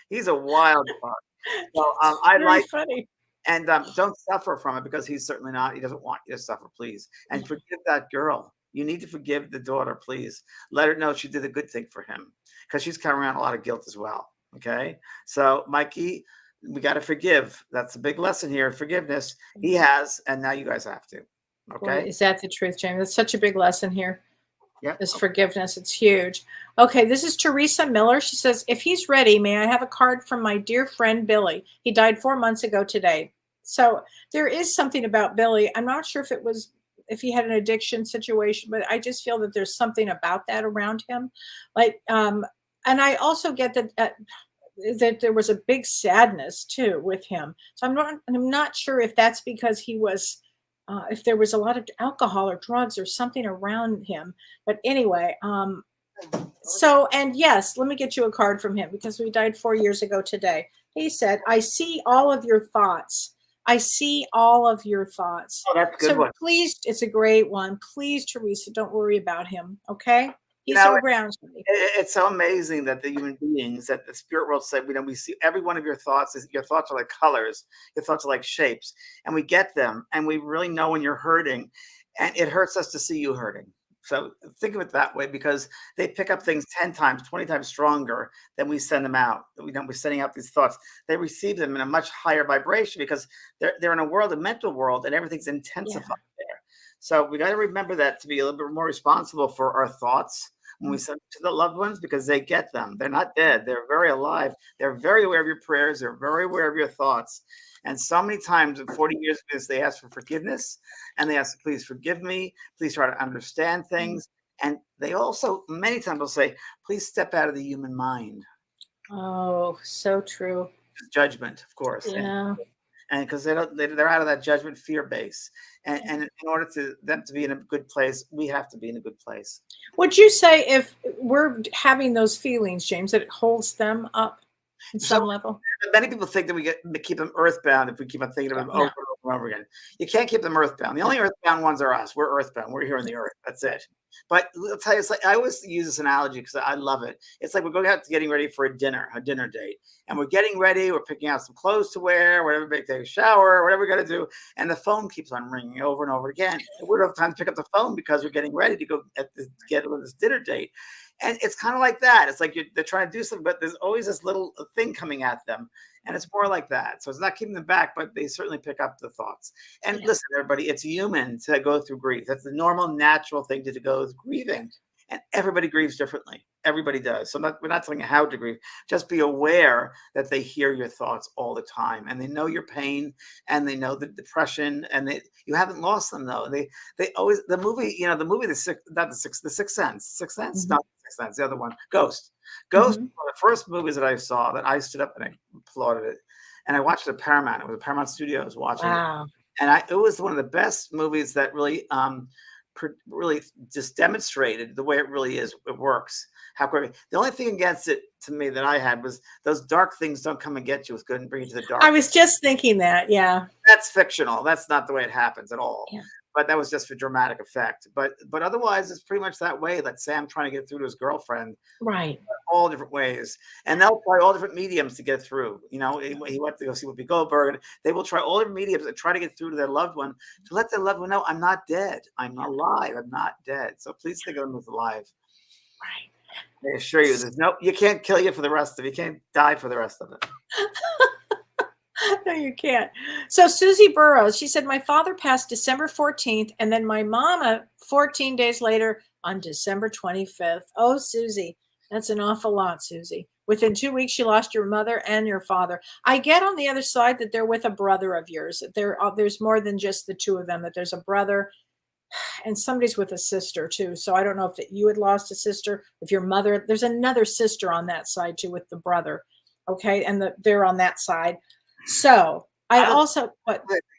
He's a wild card. So I like funny. And don't suffer from it because he's certainly not. He doesn't want you to suffer, please. And forgive that girl. You need to forgive the daughter, please. Let her know she did a good thing for him because she's carrying around a lot of guilt as well. Okay. So, Mikey, we got to forgive. That's a big lesson here. Forgiveness. He has, and now you guys have to. Okay. Boy, is that the truth, Jamie? That's such a big lesson here. Yeah. This forgiveness. It's huge. Okay, this is Teresa Miller. She says, if he's ready, may I have a card from my dear friend Billy? He died 4 months ago today. So there is something about Billy. I'm not sure if he had an addiction situation, but I just feel that there's something about that around him. Like, and I also get that there was a big sadness too with him. So I'm not sure if that's because he was if there was a lot of alcohol or drugs or something around him. But anyway, so, and yes, let me get you a card from him because we died 4 years ago today. He said, I see all of your thoughts. I see all of your thoughts. Oh, that's a good So one. please, it's a great one. Please, Teresa, don't worry about him. Okay. You He's know, around me. it's so amazing that the human beings, that the spirit world said, we see every one of your thoughts. Your thoughts are like colors. Your thoughts are like shapes, and we get them, and we really know when you're hurting, and it hurts us to see you hurting. So think of it that way, because they pick up things 10 times, 20 times stronger than we send them out. We're sending out these thoughts. They receive them in a much higher vibration because they're in a mental world, and everything's intensified there. So we got to remember that, to be a little bit more responsible for our thoughts when we send them to the loved ones, because they get them. They're not dead. They're very alive. They're very aware of your prayers. They're very aware of your thoughts. And so many times in 40 years of this, they ask for forgiveness, and they ask, please forgive me. Please try to understand things. And they also, many times will say, please step out of the human mind. Oh, so true. Judgment, of course. Yeah. And because they're out of that judgment fear base. And in order to them to be in a good place, we have to be in a good place. Would you say if we're having those feelings, James, that it holds them up in some level? Many people think that we keep them earthbound if we keep on thinking of them over and over and over again. You can't keep them earthbound. The only earthbound ones are us. We're earthbound. We're here on the earth. That's it. But I'll tell you, it's like, I always use this analogy because I love it. It's like we're going out to getting ready for a dinner date, and we're getting ready. We're picking out some clothes to wear, whatever, take a shower, whatever we got to do, and the phone keeps on ringing over and over again. And we don't have time to pick up the phone because we're getting ready to go get with this dinner date. And it's kind of like that. It's like they're trying to do something, but there's always this little thing coming at them. And it's more like that. So it's not keeping them back, but they certainly pick up the thoughts. And listen, everybody, it's human to go through grief. That's the normal, natural thing to go is grieving. And everybody grieves differently. Everybody does. So we're not telling you how to grieve. Just be aware that they hear your thoughts all the time, and they know your pain, and they know the depression, and you haven't lost them though. They always, the movie, the Sixth Sense, not the Sixth Sense, the other one, Ghost. Ghost, one of the first movies that I saw that I stood up and I applauded it, and I watched it at Paramount. It was Paramount Studios watching it, and it was one of the best movies that really just demonstrated the way it really is. It works. How quickly. The only thing against it to me that I had was those dark things don't come and get you. It's good and bring you to the dark. I was just thinking that. Yeah. That's fictional. That's not the way it happens at all. Yeah. But that was just for dramatic effect. But otherwise, it's pretty much that way. That Sam trying to get through to his girlfriend. Right. All different ways. And they'll try all different mediums to get through. He went to go see Whoopi Goldberg. And they will try all different mediums and try to get through to their loved one, to let their loved one know, I'm not dead. I'm alive. I'm not dead. So please think of them as alive. Right. I assure you, you can't kill you for the rest of it. You can't die for the rest of it. No, you can't. So Susie Burrows, she said, my father passed December 14th, and then my mama 14 days later on December 25th. Oh, Susie, that's an awful lot, Susie. Within 2 weeks, you lost your mother and your father. I get on the other side that they're with a brother of yours. There's more than just the two of them, that there's a brother and somebody's with a sister too. So I don't know if you had lost a sister, if your mother, there's another sister on that side too with the brother. Okay. And they're on that side. So I also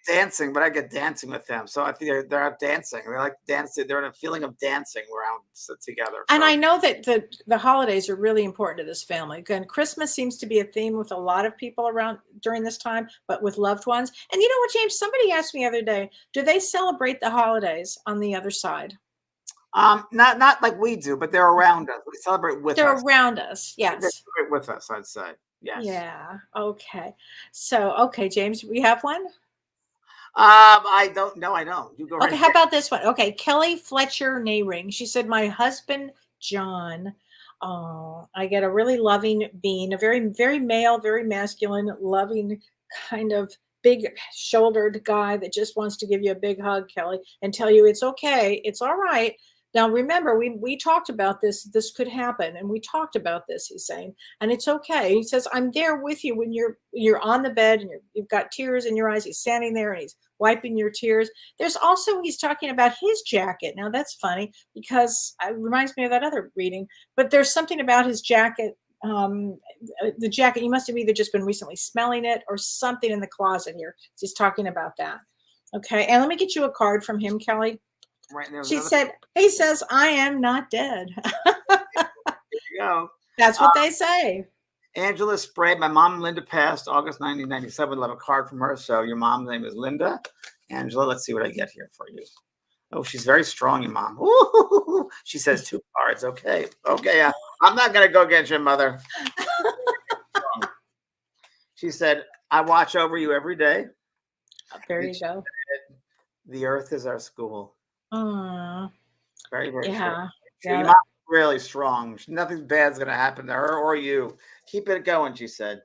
dancing, but I get dancing with them. So I think they're out dancing. They like dancing. They're in a feeling of dancing around together. And I know that the holidays are really important to this family. Again, Christmas seems to be a theme with a lot of people around during this time, but with loved ones. And you know what, James? Somebody asked me the other day, do they celebrate the holidays on the other side? Not like we do, but they're around us. They celebrate with us. They're around us. Yes. They celebrate with us, I'd say. Yes. Yeah. Okay. So, okay, James, we have one. I don't know. I don't. You go Okay. right How about this one? Okay. Kelly Fletcher Nayring. She said, my husband, John, I get a really loving being, a very, very male, very masculine, loving kind of big shouldered guy that just wants to give you a big hug, Kelly, and tell you it's okay. It's all right. Now, remember, we talked about this. This could happen, and we talked about this. He's saying, and it's okay. He says, "I'm there with you when you're on the bed and you've got tears in your eyes." He's standing there and he's wiping your tears. There's also he's talking about his jacket. Now that's funny because it reminds me of that other reading. But there's something about his jacket. The jacket. You must have either just been recently smelling it or something in the closet here. He's talking about that. Okay, and let me get you a card from him, Kelly. Right. She said, he says, "I am not dead." There you go. That's what they say. Angela Spray. My mom, Linda, passed August 1997. I'll have a card from her. So your mom's name is Linda. Angela, let's see what I get here for you. Oh, she's very strong, your mom. Ooh, she says 2 cards. Okay. Okay. I'm not going to go against your mother. She said, "I watch over you every day." There you go. The earth is our school. Very, very Yeah. true. Yeah. Your mom's really strong. Nothing bad's going to happen to her or you. Keep it going, she said.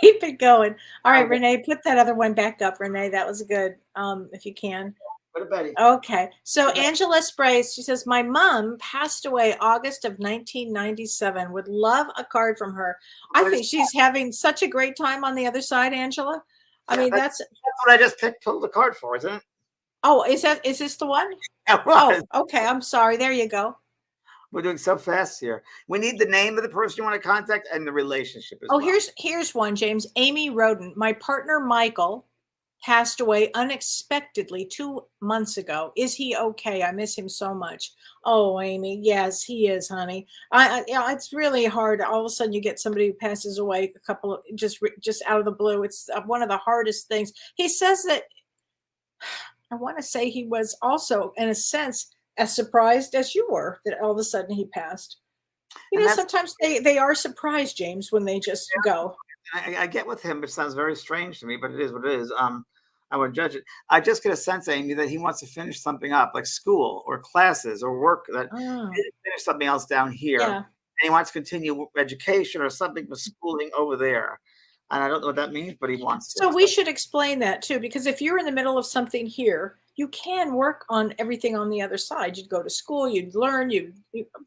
Keep it going. All right, Renee, put that other one back up, Renee. That was good. If you can. What about it? Okay. So Angela Sprays, she says, "My mom passed away August of 1997. Would love a card from her." I think she's having such a great time on the other side, Angela. I mean, that's what I just pulled the card for, isn't it? Oh, is this the one? Yeah, Oh, okay. I'm sorry. There you go. We're doing so fast here. We need the name of the person you want to contact and the relationship as well. Here's one, James. Amy Roden. "My partner Michael passed away unexpectedly 2 months ago. Is he okay? I miss him so much." Oh, Amy, yes, he is, honey. It's really hard. All of a sudden, you get somebody who passes away a couple of just out of the blue. It's one of the hardest things. He says that. I want to say he was also, in a sense, as surprised as you were that all of a sudden he passed. You know, sometimes they are surprised, James, when they just go. I get with him. It sounds very strange to me, but it is what it is. I would judge it. I just get a sense, Amy, that he wants to finish something up, like school or classes or work. That he didn't finish something else down here, and he wants to continue education or something with schooling over there. And I don't know what that means, but he wants to. So we should explain that too, because if you're in the middle of something here, you can work on everything on the other side. You'd go to school, you'd learn,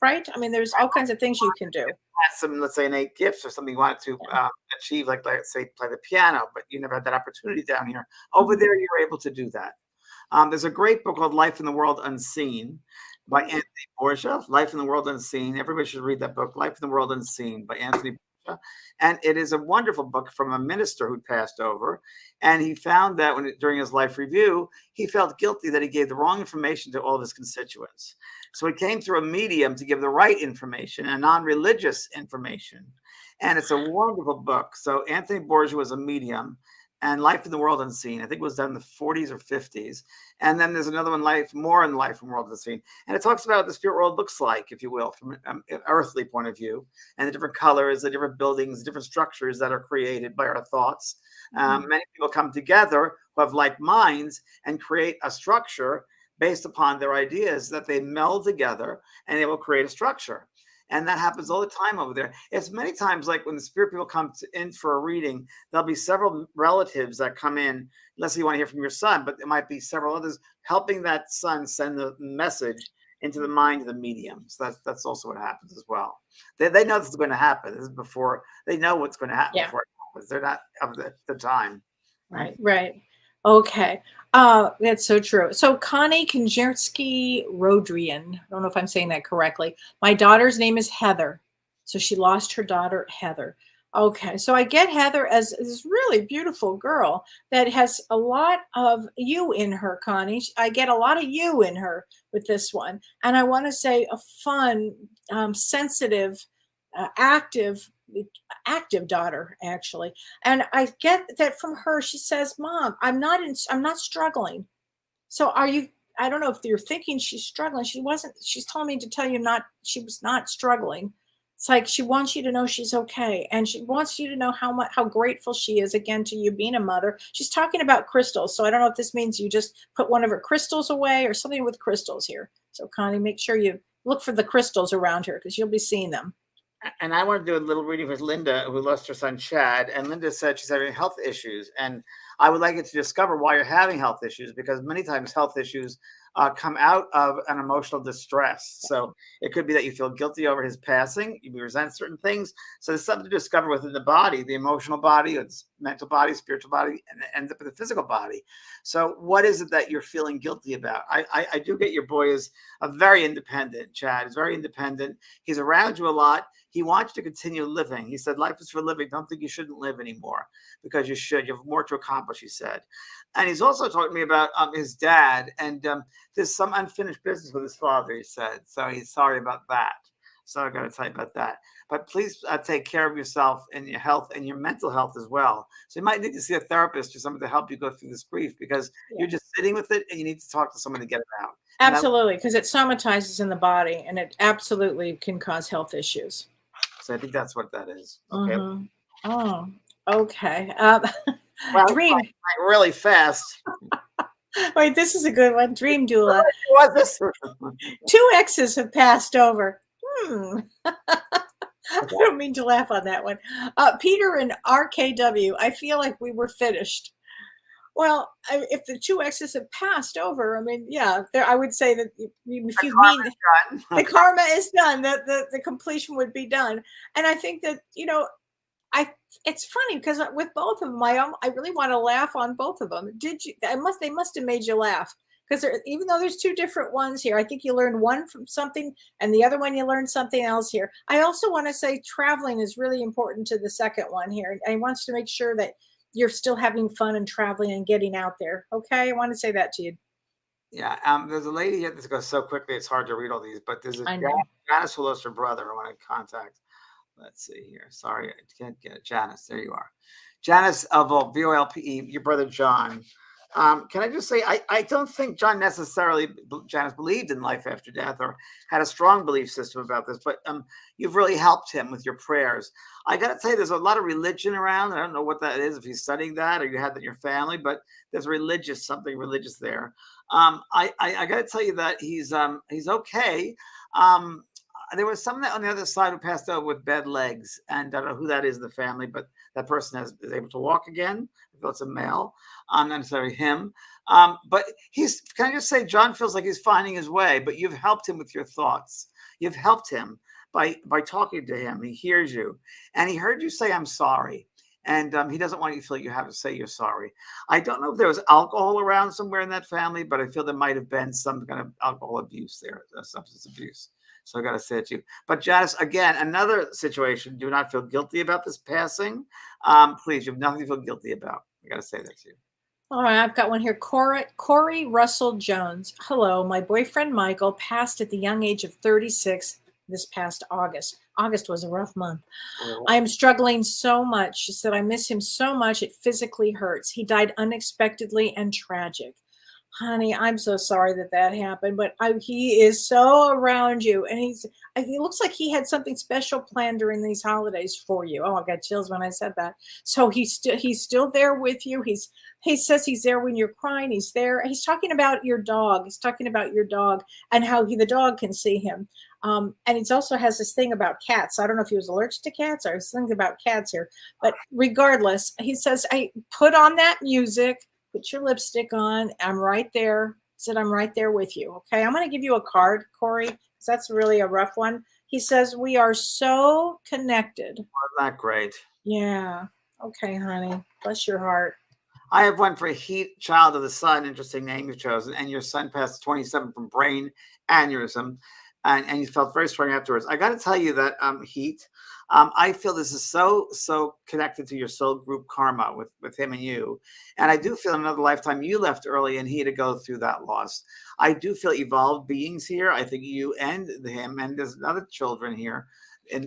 right? I mean, there's all kinds of things you can do. Some, let's say, innate gifts or something you want to achieve, like let's say play the piano, but you never had that opportunity down here. Over there, you're able to do that. There's a great book called Life in the World Unseen by Anthony Borgia. Life in the World Unseen. Everybody should read that book, Life in the World Unseen by Anthony Borgia. And it is a wonderful book from a minister who passed over. And he found that during his life review, he felt guilty that he gave the wrong information to all of his constituents. So he came through a medium to give the right information and non-religious information. And it's a wonderful book. So Anthony Borgia was a medium, and Life in the World Unseen, I think it was done in the 40s or 50s. And then there's another one, Life in the World Unseen. And it talks about what the spirit world looks like, if you will, from an earthly point of view, and the different colors, the different buildings, the different structures that are created by our thoughts. Many people come together who have like minds and create a structure based upon their ideas that they meld together, and they will create a structure. And that happens all the time over there. It's many times like when the spirit people come in for a reading, there'll be several relatives that come in. Let's say you want to hear from your son, but there might be several others helping that son send the message into the mind of the medium. So that's also what happens as well. They know this is going to happen. This is before they know what's going to happen before it happens. They're not of the time. Right. Okay. That's so true. So Connie Konjersky Rodrian, I don't know if I'm saying that correctly. "My daughter's name is Heather." So she lost her daughter, Heather. Okay. So I get Heather as this really beautiful girl that has a lot of you in her, Connie. I get a lot of you in her with this one. And I want to say a fun, sensitive, active daughter, actually. And I get that from her. She says, "Mom, I'm not struggling." So are you? I don't know if you're thinking she's struggling. She wasn't. She's telling me to tell you she was not struggling. It's like she wants you to know she's okay, and she wants you to know how grateful she is again to you being a mother. She's talking about crystals, so I don't know if this means you just put one of her crystals away or something with crystals here. So Connie, make sure you look for the crystals around her because you'll be seeing them. And I want to do a little reading with Linda, who lost her son, Chad. And Linda said she's having health issues. And I would like you to discover why you're having health issues, because many times health issues come out of an emotional distress. So it could be that you feel guilty over his passing, you resent certain things. So there's something to discover within the body, the emotional body, its mental body, spiritual body, and the physical body. So what is it that you're feeling guilty about? I do get your boy is a very independent, Chad. He's very independent. He's around you a lot. He wants you to continue living. He said, life is for living. Don't think you shouldn't live anymore, because you should. You have more to accomplish, he said. And he's also talking to me about his dad. And there's some unfinished business with his father, he said. So he's sorry about that. So I got to tell you about that. But please take care of yourself and your health and your mental health as well. So you might need to see a therapist or someone to help you go through this grief, because you're just sitting with it and you need to talk to someone to get it out. Absolutely, because it somatizes in the body and it absolutely can cause health issues. So I think that's what that is. Okay. Mm-hmm. Oh, okay. Well, Dream. Really fast. Wait, this is a good one. Dream doula. What was this? 2 exes have passed over. I don't mean to laugh on that one. Peter and RKW. I feel like we were finished. Well, if the 2 exes have passed over, I mean, yeah, I would say that if you mean the karma is done, that the completion would be done. And I think that, it's funny because with both of them, I really want to laugh on both of them. They must have made you laugh, because even though there's 2 different ones here, I think you learned one from something and the other one you learned something else here. I also want to say traveling is really important to the second one here. And I want to make sure that you're still having fun and traveling and getting out there. Okay. I want to say that to you. Yeah. There's a lady here. This goes so quickly, it's hard to read all these, but there's a Janice who lost her brother I want to contact. Let's see here. Sorry, I can't get it. Janice, there you are. Janice of VOLPE, your brother John. Can I just say, I don't think John necessarily, Janice, believed in life after death or had a strong belief system about this, but you've really helped him with your prayers. I got to tell you, there's a lot of religion around. I don't know what that is, if he's studying that or you had that in your family, but there's something religious there. I got to tell you that he's okay. There was someone on the other side who passed over with bad legs, and I don't know who that is in the family, but that person is able to walk again. I feel it's a male, not necessarily him. But can I just say, John feels like he's finding his way, but you've helped him with your thoughts. You've helped him by talking to him. He hears you, and he heard you say, I'm sorry. And he doesn't want you to feel like you have to say you're sorry. I don't know if there was alcohol around somewhere in that family, but I feel there might have been some kind of alcohol abuse there, substance abuse. So I got to say it to you. But Janice, again, another situation. Do not feel guilty about this passing. Please, you have nothing to feel guilty about. I got to say that to you. All right, I've got one here. Corey Russell Jones. Hello, my boyfriend Michael passed at the young age of 36 this past August. August was a rough month. I am struggling so much. She said, I miss him so much. It physically hurts. He died unexpectedly and tragic. Honey, I'm so sorry that happened, but he is so around you, and it looks like he had something special planned during these holidays for you. Oh, I got chills when I said that. So he's still there with you. He says he's there when you're crying. He's there. He's talking about your dog. He's talking about your dog and how the dog can see him. And he also has this thing about cats. I don't know if he was allergic to cats or something about cats here, but regardless, he says, I put on that music. Put your lipstick on. I'm right there. He said, I'm right there with you. Okay. I'm going to give you a card, Corey, because that's really a rough one. He says, we are so connected. Isn't that great? Yeah. Okay, honey. Bless your heart. I have one for Heat, Child of the Sun. Interesting name you've chosen. And your son passed 27 from brain aneurysm. And you felt very strong afterwards. I got to tell you that Heat, I feel this is so connected to your soul group karma with him and you. And I do feel in another lifetime you left early and he had to go through that loss. I do feel evolved beings here. I think you and him, and there's other children here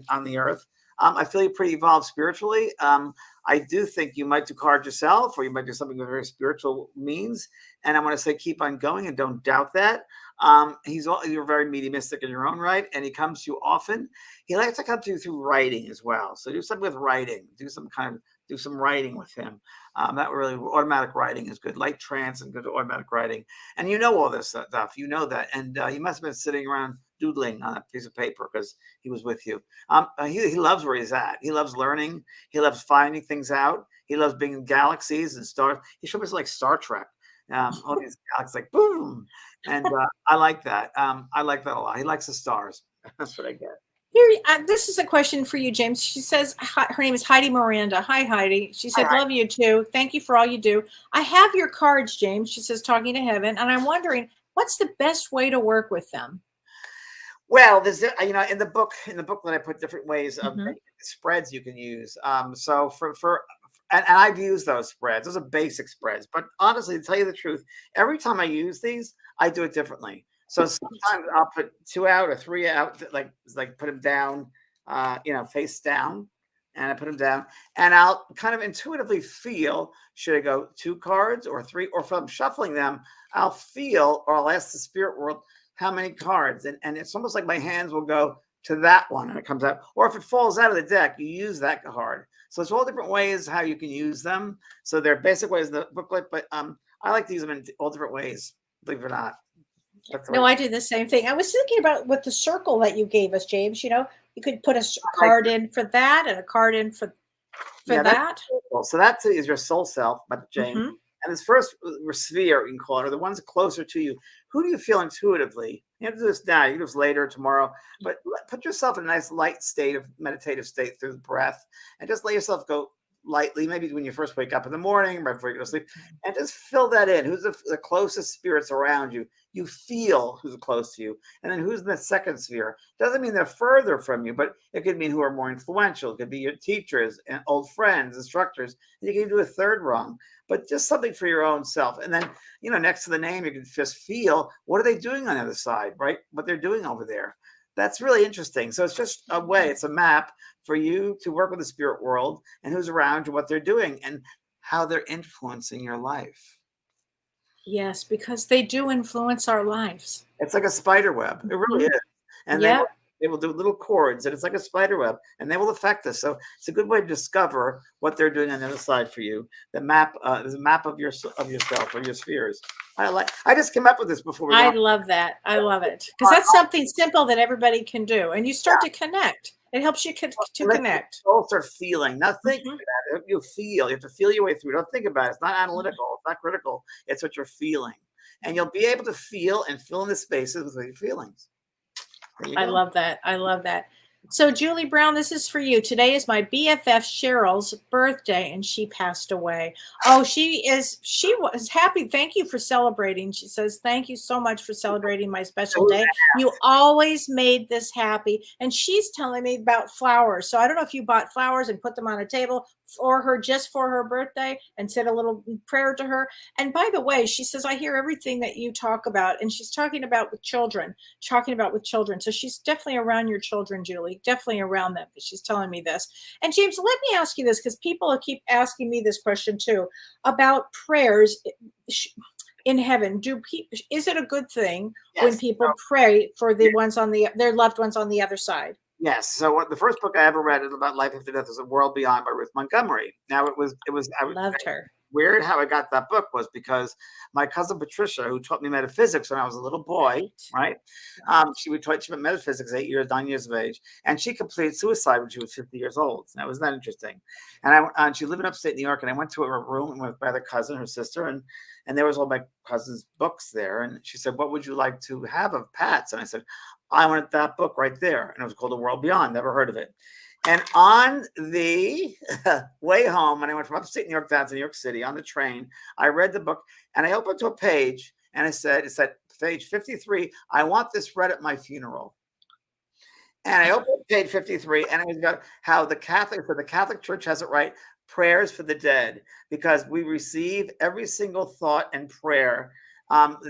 on the earth. I feel you're pretty evolved spiritually. I do think you might do cards yourself, or you might do something with very spiritual means. And I want to say, keep on going and don't doubt that. You're very mediumistic in your own right, and he comes to you often. He likes to come to you through writing as well. So do something with writing. Do some writing with him. That really automatic writing is good. Light trance and good automatic writing. And you know all this stuff. You know that. And you must have been sitting around doodling on a piece of paper because he was with you. He loves where he's at. He loves learning. He loves finding things out. He loves being in galaxies and stars. He should be like Star Trek. All these galaxies like boom, and I like that. I like that a lot. He likes the stars. That's what I get. Here, this is a question for you, James. She says, her name is Heidi Miranda. Hi, Heidi. She said, Hi. love you too. Thank you for all you do. I have your cards, James. She says, talking to heaven. And I'm wondering, what's the best way to work with them? Well, there's in the booklet I put different ways of Mm-hmm. spreads you can use. So and I've used those spreads. Those are basic spreads. But honestly, to tell you the truth, every time I use these, I do it differently. So sometimes I'll put 2 out or 3 out, like put them down, face down, and I put them down, and I'll kind of intuitively feel, should I go 2 cards or 3, or if I'm shuffling them, I'll feel, or I'll ask the spirit world how many cards, and it's almost like my hands will go to that one and it comes out, or if it falls out of the deck, you use that card. So it's all different ways how you can use them. So they're basic ways in the booklet, but I like to use them in all different ways, believe it or not. No, I do the same thing. I was thinking about with the circle that you gave us, James. You could put a card in for that and a card in for that. So that is your soul self, but James. Mm-hmm. And this first sphere, you can call it, or the ones closer to you. Who do you feel intuitively? You have to do this now. You can do this later, tomorrow. But put yourself in a nice light state of meditative state through the breath, and just let yourself go lightly, maybe when you first wake up in the morning, right before you go to sleep, and just fill that in. Who's the closest spirits around you? You feel who's close to you. And then who's in the second sphere? Doesn't mean they're further from you, but it could mean who are more influential. It could be your teachers and old friends, instructors. And you can do a third rung, but just something for your own self. And then, next to the name, you can just feel, what are they doing on the other side, right? What they're doing over there. That's really interesting. So it's just a way, it's a map for you to work with the spirit world and who's around you, what they're doing, and how they're influencing your life. Yes, because they do influence our lives. It's like a spider web. It really is. And they will do little cords, and it's like a spider web, and they will affect us. So it's a good way to discover what they're doing on the other side for you. The map is a map of yourself, or your spheres. I just came up with this before. I love that. I love it because that's something simple that everybody can do, and you start to connect. It helps you to connect. You start feeling, not thinking about it. You feel. You have to feel your way through. Don't think about it. It's not analytical. It's not critical. It's what you're feeling, and you'll be able to feel and fill in the spaces with your feelings. I love that. I love that. So, Julie Brown, this is for you. Today is my BFF Cheryl's birthday, and she passed away. Oh, she was happy. Thank you for celebrating. She says, thank you so much for celebrating my special day. You always made this happy. And she's telling me about flowers. So I don't know if you bought flowers and put them on a table for her, just for her birthday, and said a little prayer to her. And by the way, she says, I hear everything that you talk about. And she's talking about with children. So she's definitely around your children, Julie, definitely around them. She's telling me this. And James, let me ask you this, because people keep asking me this question too, about prayers in heaven. Is it a good thing when people pray for their loved ones on the other side? Yes. So the first book I ever read about life after death was A World Beyond by Ruth Montgomery. Now I loved her. Weird how I got that book was because my cousin Patricia, who taught me metaphysics when I was a little boy, right? She taught me metaphysics 9 years of age, and she completed suicide when she was 50 years old. That was that interesting. And she lived in upstate New York, and I went to her room with my other cousin, her sister, and there was all my cousin's books there. And she said, "What would you like to have of Pat's?" And I said, "I wanted that book right there." And it was called A World Beyond. Never heard of it. And on the way home, when I went from upstate New York down to New York City on the train, I read the book and I opened to a page and it said, page 53, I want this read at my funeral. And I opened page 53 and it was about how the Catholic Church has it right, prayers for the dead, because we receive every single thought and prayer.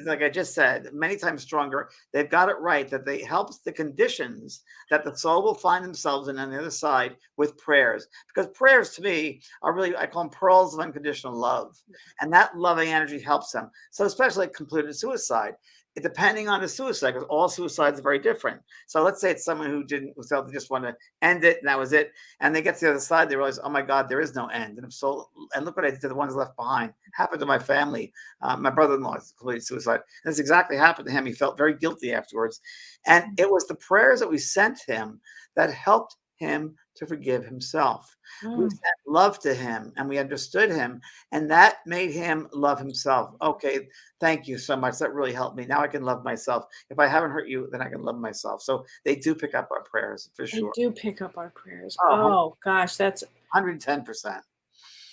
Like I just said, many times stronger. They've got it right that they helps the conditions that the soul will find themselves in on the other side with prayers. Because prayers to me are really, I call them pearls of unconditional love. And that loving energy helps them. So especially completed suicide. Depending on the suicide, because all suicides are very different. So let's say it's someone who they just want to end it, and that was it. And they get to the other side, they realize, oh my God, there is no end. And look what I did to the ones left behind. Happened to my family. My brother-in-law completed suicide. And this exactly happened to him. He felt very guilty afterwards. And it was the prayers that we sent him that helped him to forgive himself. We Mm. sent love to him and we understood him, and that made him love himself. Okay, thank you so much. That really helped me. Now I can love myself. If I haven't hurt you, then I can love myself. So they do pick up our prayers for They sure. do pick up our prayers. Oh, Oh gosh, that's 110%.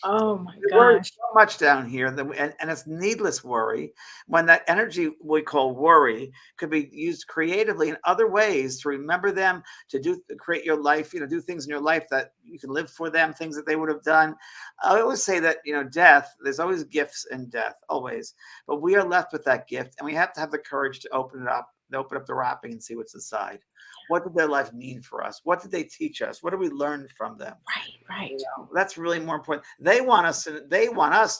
oh my We worry gosh. so much down here, and it's needless worry when that energy we call worry could be used creatively in other ways to remember them, to create your life, do things in your life that you can live for them, things that they would have done. I always say that, death, there's always gifts in death, always. But we are left with that gift, and we have to have the courage to open up the wrapping and see what's inside. What did their life mean for us? What did they teach us? What did we learn from them? Right. That's really more important. They want us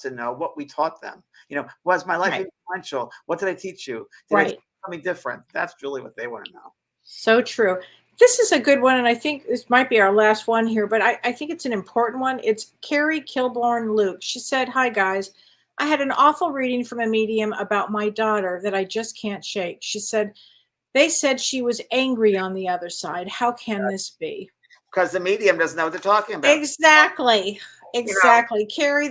to know what we taught them. Was my life influential? What did I teach you? Did I teach something different? That's really what they want to know. So true. This is a good one, and I think this might be our last one here, but I think it's an important one. It's Carrie Kilborn Luke. She said, "Hi guys. I had an awful reading from a medium about my daughter that I just can't shake." She said, "They said she was angry on the other side. How can this be?" Because the medium doesn't know what they're talking about. Exactly. Carrie,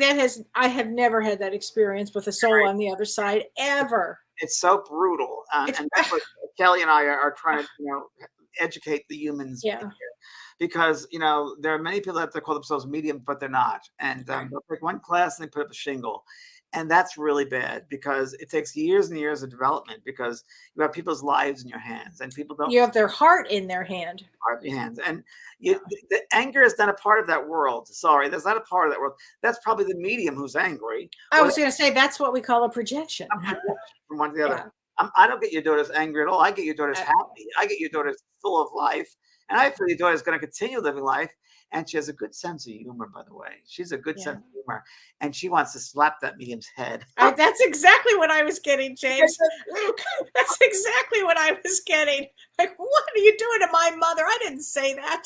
I have never had that experience with a soul on the other side ever. It's so brutal. And that's what Kellee and I are trying to, educate the humans. Yeah. Because, there are many people out there call themselves mediums, but they're not. And they'll take one class and they put up a shingle. And that's really bad because it takes years and years of development because you have people's lives in your hands and people don't. You have their heart in their hand. Heart in your hands. And the anger is not a part of that world. Sorry, that's not a part of that world. That's probably the medium who's angry. I was going to say that's what we call a projection. From one to the other. I don't get your daughters angry at all. I get your daughters happy. I get your daughters full of life. And I feel your daughter is going to continue living life. And she has a good sense of humor, by the way. She's a good sense of humor. And she wants to slap that medium's head. That's exactly what I was getting, James. That's exactly what I was getting. Like, what are you doing to my mother? I didn't say that.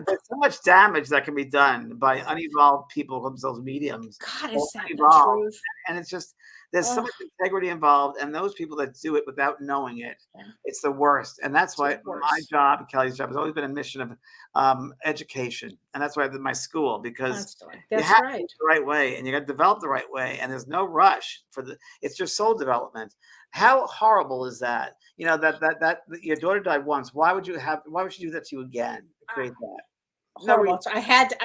There's so much damage that can be done by unevolved people themselves mediums. God, is that the truth? And it's just, there's so much integrity involved, and those people that do it without knowing it, it's the worst. And that's why my job, Kelly's job, has always been a mission of education, and that's why I did my school, because you have to do it the right way, and you got to develop the right way, and there's no rush it's just soul development. How horrible is that? That your daughter died once. Why would you do that to you again? To create that. Horrible. So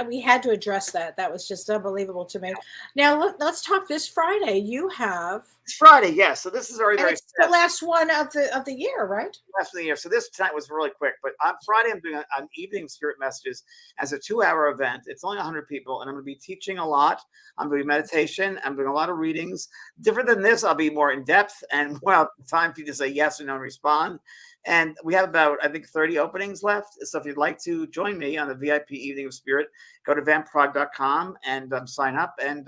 we had to address that. That was just unbelievable to me. Now let's talk this Friday. You have it's Friday, yes. So this is very it's the last one of the year, right? Last of the year. So this tonight was really quick, but on Friday I'm doing an evening of spirit messages as a 2-hour event. It's only 100 people, and I'm going to be teaching a lot. I'm doing meditation. I'm doing a lot of readings. Different than this, I'll be more in depth and time for you to say yes or no and respond. And we have about, I think, 30 openings left. So if you'd like to join me on the VIP Evening of Spirit, go to vanpraagh.com and sign up. And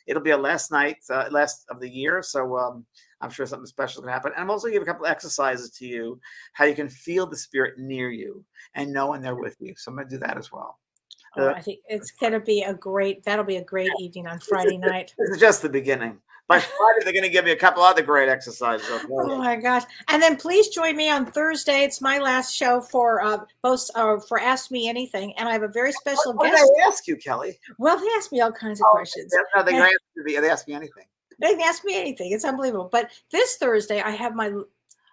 it'll be a last of the year. So I'm sure something special can happen. And I'm also going to give a couple of exercises to you, how you can feel the spirit near you and know when they're with you. So I'm going to do that as well. I think it's going to be that'll be a great evening on Friday night. This is just the beginning. By Friday, they're going to give me a couple other great exercises. Oh my gosh. And then please join me on Thursday. It's my last show for Ask Me Anything. And I have a very special guest. What did they ask you, Kelly? Well, they asked me all kinds of questions. No, they ask me anything. They can ask me anything. It's unbelievable. But this Thursday, I have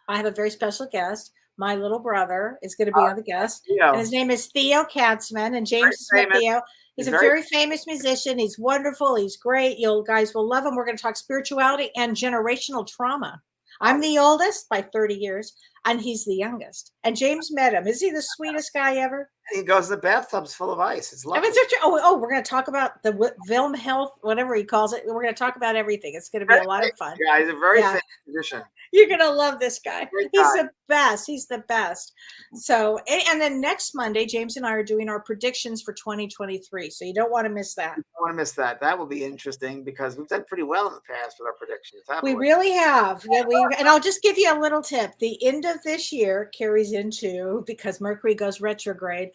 a very special guest. My little brother is going to be on the guest. And his name is Theo Katzman, and James is with Theo. He's a very famous musician. He's wonderful. He's great. You guys will love him. We're going to talk spirituality and generational trauma. I'm the oldest by 30 years, and he's the youngest. And James met him. Is he the sweetest guy ever? He goes to the bathtubs full of ice. It's lovely. We're going to talk about the Wilm Health, whatever he calls it. We're going to talk about everything. It's going to be a lot of fun. Yeah, he's a very famous musician. You're going to love this guy. He's the best. He's the best. So, and then next Monday, James and I are doing our predictions for 2023. So you don't want to miss that. You don't want to miss that. That will be interesting because we've done pretty well in the past with our predictions. We really have. Yeah, and I'll just give you a little tip. The end of this year carries into, because Mercury goes retrograde,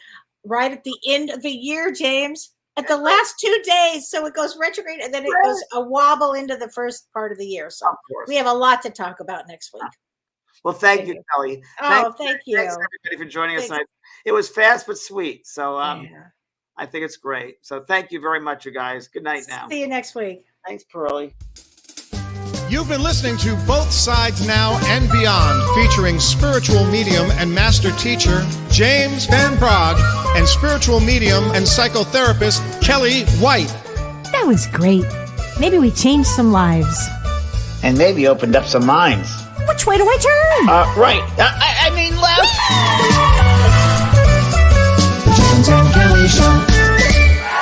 right at the end of the year, James, at the last 2 days. So it goes retrograde and then it goes a wobble into the first part of the year. So we have a lot to talk about next week. Well, thank you, Kellee. Oh, thank you. Thanks, everybody, for joining us tonight. It was fast but sweet. So I think it's great. So thank you very much, you guys. Good night now. See you next week. Thanks, Pearlie. You've been listening to Both Sides Now and Beyond, featuring spiritual medium and master teacher James Van Praagh and spiritual medium and psychotherapist Kellee White. That was great. Maybe we changed some lives. And maybe opened up some minds. Which way do I turn? Right. I mean left.